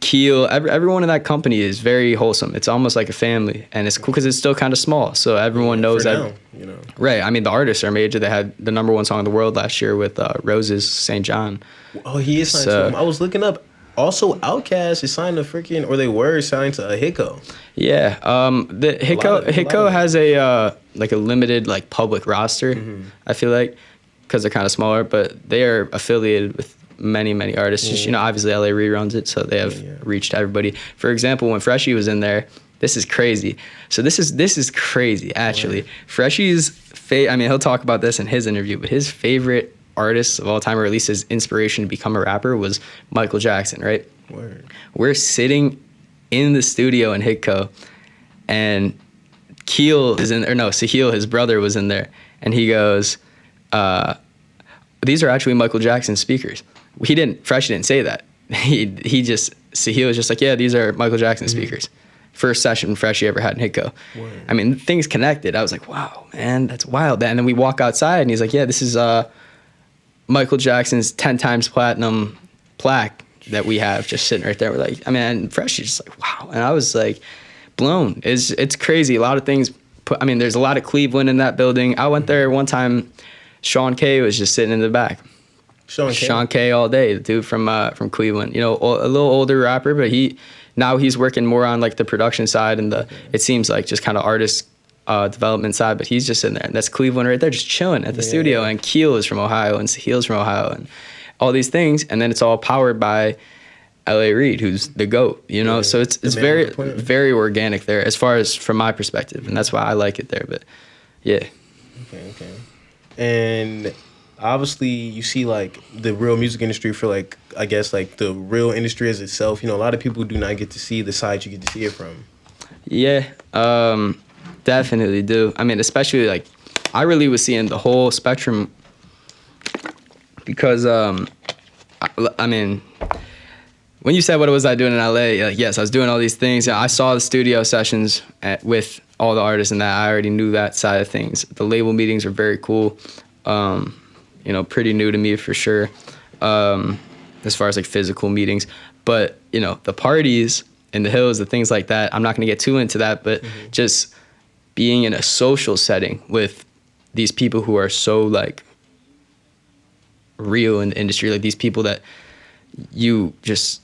Keel, everyone in that company is very wholesome. It's almost like a family, and it's cool because it's still kind of small, so everyone knows that. Right. I mean, the artists are major. They had the #1 song in the world last year with Roses, St. John. Oh, he is signed to him. I was looking up. Also, Outkast is signed to they were signed to HITCO. Yeah. The HITCO has a limited public roster. I feel like because they're kind of smaller, but they are affiliated with many artists. Just obviously L.A. Reid runs it, so they have reached everybody. For example, when Freshie was in there, this is crazy. So this is crazy actually. Wow. Freshie's I mean, he'll talk about this in his interview, but his favorite artist of all time, or at least his inspiration to become a rapper, was Michael Jackson. Right? Word. We're sitting in the studio in HITCO, and Sahil, his brother, was in there, and he goes, "These are actually Michael Jackson speakers." Freshie didn't say that. Sahil was just like, yeah, these are Michael Jackson speakers. First session Freshie ever had in HITCO. Word. I mean, things connected. I was like, wow, man, that's wild. And then we walk outside, and he's like, yeah, this is Michael Jackson's 10 times platinum plaque that we have just sitting right there. We're like, I mean, and Freshie's just like, wow. And I was like, blown. It's crazy. A lot of things. There's a lot of Cleveland in that building. I went there one time. Sean K was just sitting in the back. Sean K all day, the dude from Cleveland. A little older rapper, but he's working more on the production side and it seems like just kind of artist development side. But he's just sitting there, and that's Cleveland right there, just chilling at the studio. And Keel is from Ohio, and Sahil's from Ohio, and all these things, and then it's all powered by L.A. Reid, who's the GOAT. So it's very very organic there, as far as from my perspective, and that's why I like it there. But yeah. Okay. And obviously you see the real music industry for I guess the real industry as itself. A lot of people do not get to see the side you get to see it from. Yeah, definitely do. I mean, especially I really was seeing the whole spectrum because I mean, when you said what was I doing in LA, yes, I was doing all these things. I saw the studio sessions with all the artists and that. I already knew that side of things. The label meetings were very cool. You know, pretty new to me for sure, as far as like physical meetings. But, you know, the parties in the hills, the things like that, I'm not going to get too into that, but just being in a social setting with these people who are so like real in the industry, like these people that you just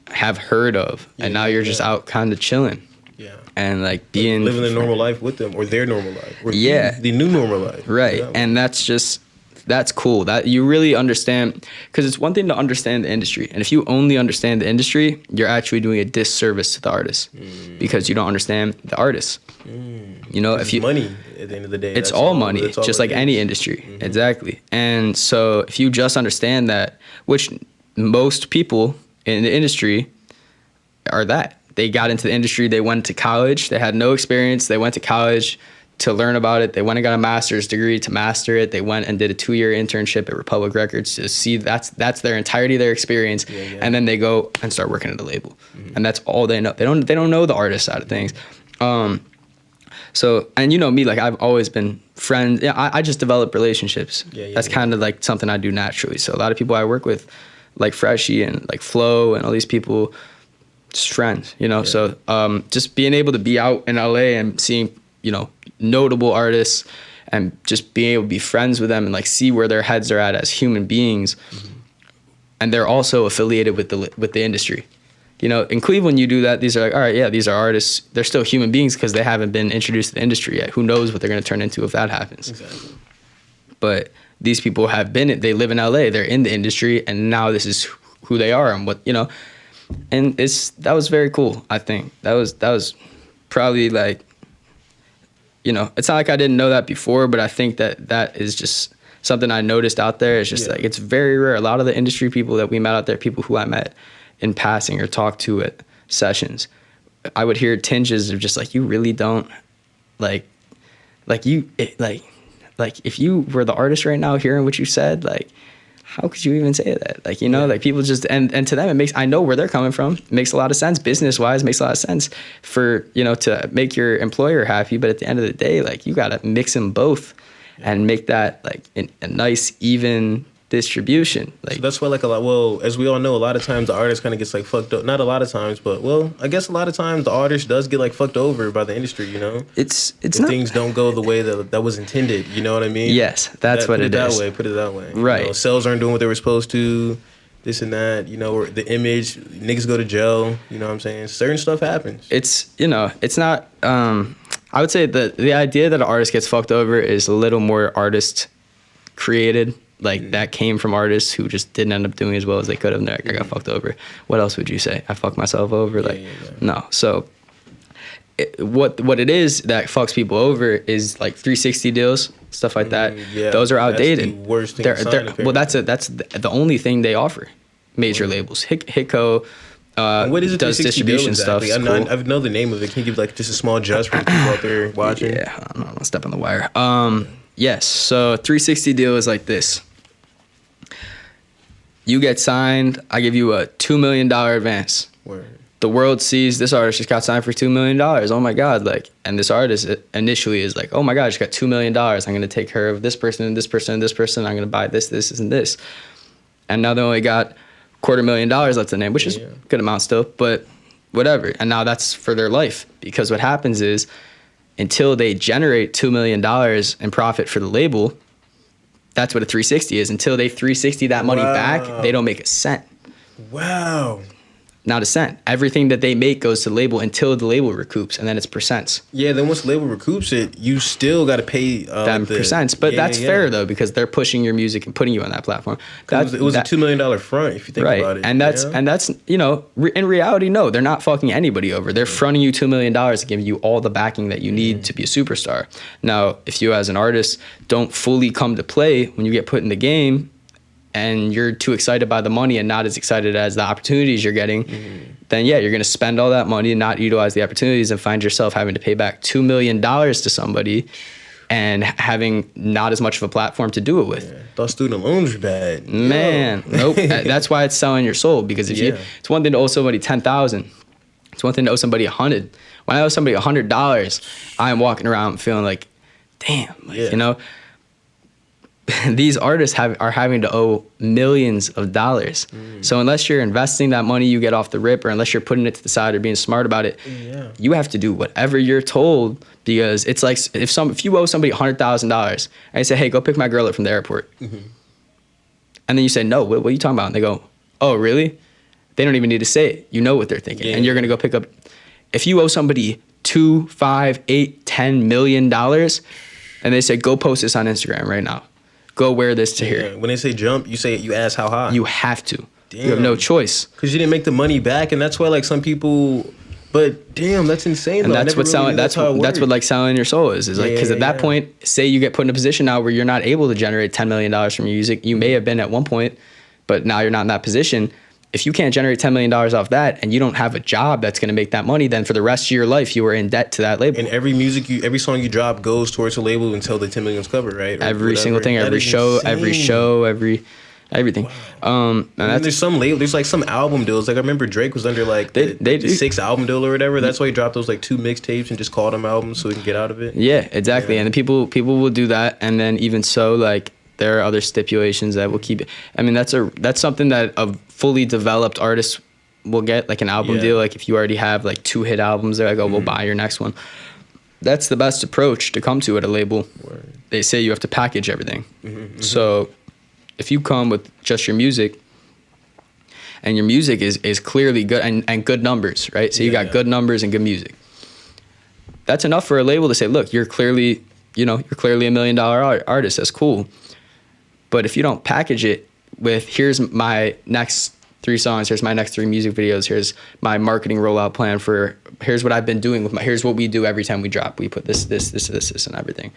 have heard of, and now you're just out kind of chilling. Yeah. And like being living their normal life with them, or their normal life, or the new normal life. Right. And that's cool. That you really understand, because it's one thing to understand the industry, and if you only understand the industry, you're actually doing a disservice to the artist because you don't understand the artist. You know, if you money at the end of the day, it's all money, just like any industry. Exactly. And so if you just understand that, which most people in the industry are that. They got into the industry, they went to college, they had no experience, they went to college to learn about it, they went and got a master's degree to master it, they went and did a 2-year internship at Republic Records to see that's their entirety of their experience, and then they go and start working at a label. And that's all they know. They don't know the artist side of things. So, and you know me, like I've always been friends. Yeah, I just develop relationships. That's kind of like something I do naturally. So a lot of people I work with, like Freshie and like Flow and all these people, just friends, you know. So just being able to be out in LA and seeing, you know, notable artists and just being able to be friends with them and like see where their heads are at as human beings. And they're also affiliated with the industry. You know, in Cleveland, you do that. These are like, all right, yeah, these are artists. They're still human beings because they haven't been introduced to the industry yet. Who knows what they're going to turn into if that happens? Exactly. But these people have been, they live in LA, they're in the industry, and now this is who they are and what, you know. And that was very cool, I think. That was probably like, you know, it's not like I didn't know that before, but I think that is just something I noticed out there. It's just like, it's very rare. A lot of the industry people that we met out there, people who I met in passing or talked to at sessions, I would hear tinges of just like, you really don't like if you were the artist right now hearing what you said, like, how could you even say that? Like, you know, like people just, and to them, it makes, I know where they're coming from. It makes a lot of sense. Business wise, makes a lot of sense for, you know, to make your employer happy. But at the end of the day, like you got to mix them both and make that like a nice, even distribution. Like, so that's why, like, as we all know, a lot of times the artist kind of gets like fucked up. Not a lot of times, but I guess a lot of times the artist does get like fucked over by the industry. You know, it's if not, things don't go the way that was intended. You know what I mean? Yes, that's what it is. Put it that way. Right. You know, sales aren't doing what they were supposed to. This and that. You know, or the image, niggas go to jail. You know what I'm saying? Certain stuff happens. It's, you know, it's not. I would say that the idea that an artist gets fucked over is a little more artist created. Like that came from artists who just didn't end up doing as well as they could have. And like, I got fucked over. What else would you say? I fucked myself over? No. So what it is that fucks people over is like 360 deals, stuff like that. Those are outdated. That's the worst thing. Well, that's the only thing they offer. Major labels. HITCO what is it, does distribution exactly? stuff. Cool. I know the name of it. Can you give like just a small just for the people out there watching? Yeah, I'm gonna step on the wire. Yes. So 360 deal is like this. You get signed, I give you a $2 million advance. Word. The world sees this artist just got signed for $2 million. Oh my God. Like, and this artist initially is like, oh my God, I just got $2 million. I'm going to take care of this person and this person and this person. I'm going to buy this, this, and this. And now they only got $250,000 left in the name, which is a good amount still, but whatever. And now that's for their life, because what happens is until they generate $2 million in profit for the label, that's what a 360 is. Until they 360 that money back, they don't make a cent. Wow. Not a cent. Everything that they make goes to the label until the label recoups, and then it's percents. Yeah, then once the label recoups it, you still got to pay them percents. But that's fair, though, because they're pushing your music and putting you on that platform. It was a $2 million front, if you think about it. And that's you know, in reality, no, they're not fucking anybody over. They're fronting you $2 million and giving you all the backing that you need to be a superstar. Now, if you as an artist don't fully come to play when you get put in the game, and you're too excited by the money and not as excited as the opportunities you're getting, then yeah, you're going to spend all that money and not utilize the opportunities and find yourself having to pay back $2 million to somebody and having not as much of a platform to do it with. Yeah. Those student loans are bad. Man, nope. That's why it's selling your soul, because if it's one thing to owe somebody $10,000 It's one thing to owe somebody $100. When I owe somebody $100, I'm walking around feeling like, damn, like, you know, these artists are having to owe millions of dollars. So unless you're investing that money you get off the rip, or unless you're putting it to the side or being smart about it, you have to do whatever you're told, because it's like if you owe somebody $100,000 and they say, hey, go pick my girl up from the airport. And then you say, no, what are you talking about? And they go, oh, really? They don't even need to say it. You know what they're thinking. And you're going to go pick up. If you owe somebody $2, $5, $8, $10 million and they say, go post this on Instagram right now. Go wear this to here. When they say jump, you ask how high. You have to. Damn. You have no choice. Because you didn't make the money back, and that's why like some people. But damn, that's insane. And though. that's what selling. That's what like selling your soul is. Is like, because at that point, say you get put in a position now where you're not able to generate $10 million from your music. You may have been at one point, but now you're not in that position. If you can't generate $10 million off that, and you don't have a job that's going to make that money, then for the rest of your life you are in debt to that label. And every song you drop goes towards a label until the 10 million's covered, right? Or every single thing, every show, everything. And there's some label, there's like some album deals. Like I remember Drake was under like the 6 album deal or whatever. That's why he dropped those like 2 mixtapes and just called them albums so he can get out of it. Yeah, exactly. And the people will do that, and then even so, like, there are other stipulations that will keep it. I mean, that's something that a fully developed artist will get, like an album deal. Like if you already have like 2 hit albums, they're like, oh, we'll buy your next one. That's the best approach to come to at a label. Word. They say you have to package everything. So if you come with just your music, and your music is clearly good and good numbers, right? So you got good numbers and good music. That's enough for a label to say, look, you're clearly a $1 million artist. That's cool. But if you don't package it with, here's my next 3 songs, here's my next 3 music videos, here's my marketing rollout plan for, here's what I've been doing with here's what we do every time we drop. We put this, and everything.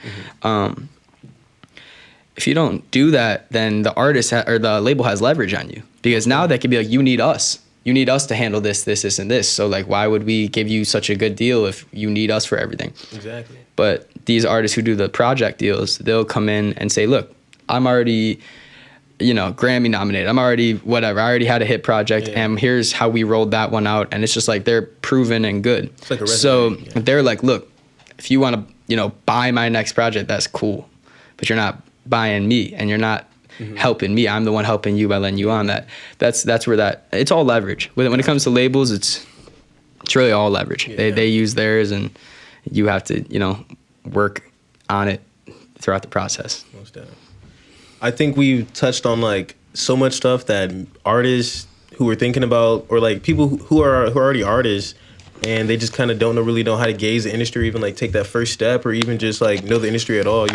If you don't do that, then the artist or the label has leverage on you, because now they can be like, you need us. You need us to handle this, and this. So like, why would we give you such a good deal if you need us for everything? Exactly. But these artists who do the project deals, they'll come in and say, look, I'm already, Grammy nominated. I'm already whatever. I already had a hit project, and here's how we rolled that one out. And it's just like, they're proven and good. It's like a resume, so they're like, look, if you want to, buy my next project, that's cool. But you're not buying me, and you're not helping me. I'm the one helping you by letting you on that. That's where it's all leverage. When it comes to labels, it's really all leverage. They use theirs, and you have to, work on it throughout the process. Most definitely. I think we've touched on like so much stuff that artists who are thinking about, or like people who are already artists, and they just kind of don't really know how to gauge the industry, or even like take that first step, or even just like know the industry at all,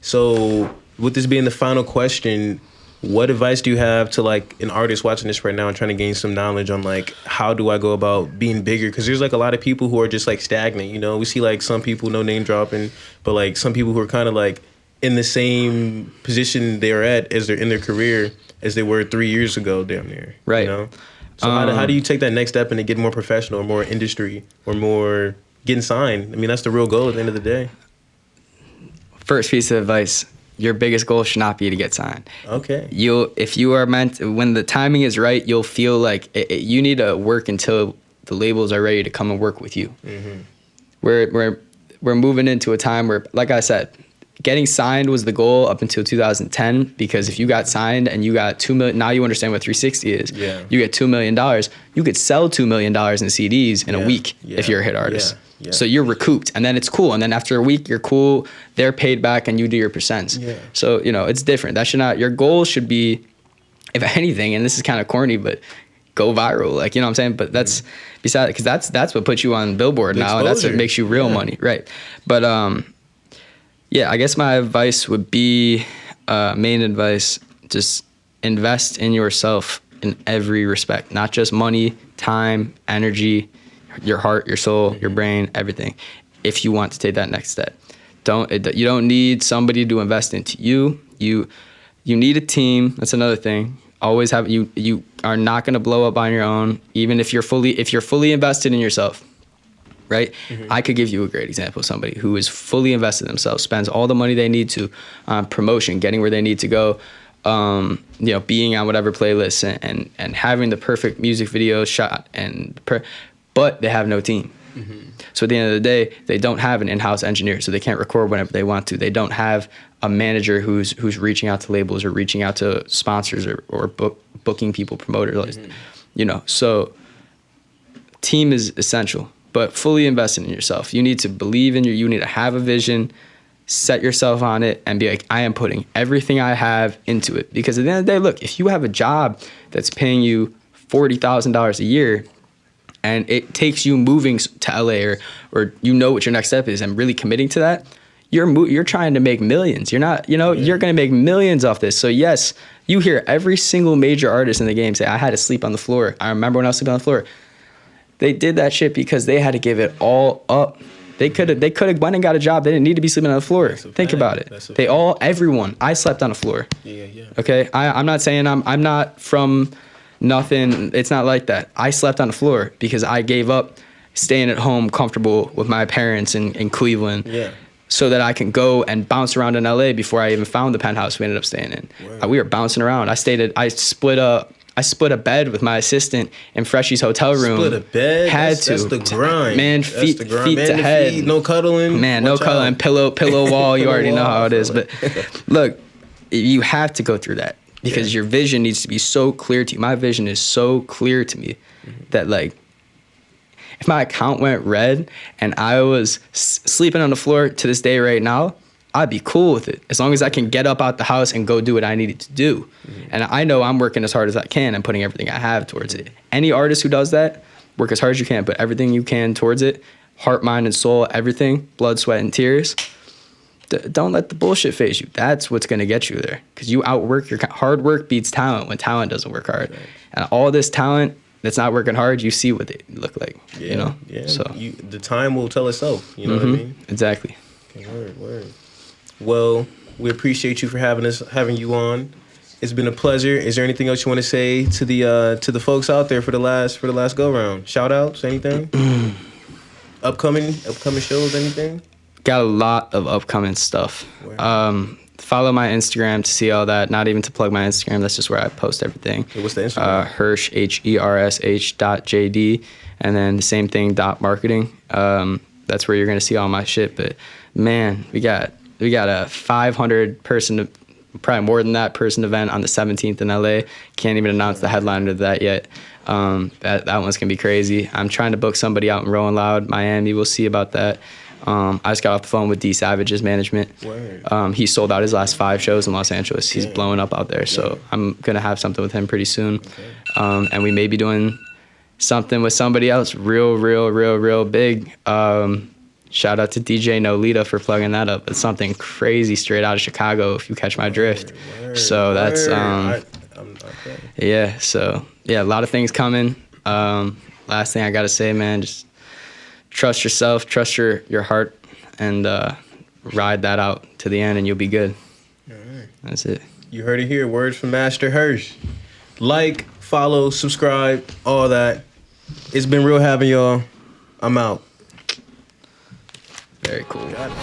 So with this being the final question, what advice do you have to like an artist watching this right now and trying to gain some knowledge on like, how do I go about being bigger? Because there's like a lot of people who are just like stagnant, we see like some people, no name dropping, but like some people who are kind of like in the same position they're at as they're in their career as they were 3 years ago, damn near. Right. So how do you take that next step and get more professional, or more industry, or more getting signed? I mean, that's the real goal at the end of the day. First piece of advice: your biggest goal should not be to get signed. Okay. If you are when the timing is right, you'll feel like you need to work until the labels are ready to come and work with you. We're moving into a time where, like I said, getting signed was the goal up until 2010, because if you got signed and you got $2 million, now you understand what 360 is. Yeah. You get $2 million, you could sell $2 million in CDs in a week if you're a hit artist. Yeah. So you're recouped, and then it's cool. And then after a week, you're cool. They're paid back, and you do your percents. Yeah. So it's different. That should not. Your goal should be, if anything, and this is kind of corny, but go viral. Like, you know what I'm saying? But that's beside it, because that's what puts you on Billboard now, and that's what makes you real money, right? But I guess my advice would be, main advice, just invest in yourself in every respect, not just money, time, energy, your heart, your soul, your brain, everything. If you want to take that next step, you don't need somebody to invest into you. You need a team. That's another thing. Always have you are not going to blow up on your own, even if you're fully invested in yourself. Right? I could give you a great example of somebody who is fully invested in themselves, spends all the money they need to on promotion, getting where they need to go, being on whatever playlist, and having the perfect music video shot, but they have no team. So at the end of the day, they don't have an in-house engineer, so they can't record whenever they want to. They don't have a manager who's reaching out to labels or reaching out to sponsors or booking people, promoters, So team is essential, but fully invest in yourself. You need to believe in you need to have a vision, set yourself on it, and be like, I am putting everything I have into it. Because at the end of the day, look, if you have a job that's paying you $40,000 a year, and it takes you moving to LA or what your next step is and really committing to that, you're trying to make millions. You're not, you're going to make millions off this. So yes, you hear every single major artist in the game say, I had to sleep on the floor. I remember when I was sleeping on the floor. They did that shit because they had to give it all up. They could have went and got a job. They didn't need to be sleeping on the floor. Think about it. Everyone. I slept on the floor. Yeah. Okay. I'm not saying I'm not from nothing. It's not like that. I slept on the floor because I gave up staying at home comfortable with my parents in Cleveland. Yeah. So that I can go and bounce around in LA before I even found the penthouse we ended up staying in. We were bouncing around. I split a bed with my assistant in Freshie's hotel room. Split a bed? That's the grind. Man, feet to head. No cuddling. Man, no cuddling. Pillow wall. You already know how it is. But look, you have to go through that because your vision needs to be so clear to you. My vision is so clear to me that like, if my account went red and I was sleeping on the floor to this day right now, I'd be cool with it as long as I can get up out the house and go do what I needed to do. And I know I'm working as hard as I can and putting everything I have towards it. Any artist who does that, work as hard as you can, put everything you can towards it, heart, mind, and soul, everything, blood, sweat, and tears. Don't let the bullshit phase you. That's what's going to get you there because you outwork your hard work beats talent when talent doesn't work hard. Right. And all this talent that's not working hard, you see what they look like, Yeah. So the time will tell itself, you know what I mean? Exactly. Okay, word. Well, we appreciate you for having you on. It's been a pleasure. Is there anything else you want to say to the folks out there for the last go round? Shout outs, anything? upcoming shows, anything? Got a lot of upcoming stuff. Follow my Instagram to see all that. Not even to plug my Instagram. That's just where I post everything. Hey, what's the Instagram? HERSH, HERSH.JD. And then the same thing, .marketing. That's where you're going to see all my shit. But man, we got a 500 person, probably more than that person event on the 17th in LA. Can't even announce the headliner of that yet. That one's going to be crazy. I'm trying to book somebody out in Rolling Loud, Miami. We'll see about that. I just got off the phone with D Savage's management. He sold out his last 5 shows in Los Angeles. He's blowing up out there. So I'm going to have something with him pretty soon. And we may be doing something with somebody else real big. Shout out to DJ Nolita for plugging that up. It's something crazy straight out of Chicago, if you catch my drift. So that's, a lot of things coming. Last thing I got to say, man, just trust yourself, trust your heart, and ride that out to the end, and you'll be good. All right. That's it. You heard it here. Words from Master Hersh. Like, follow, subscribe, all that. It's been real having y'all. I'm out. Very cool. Got it.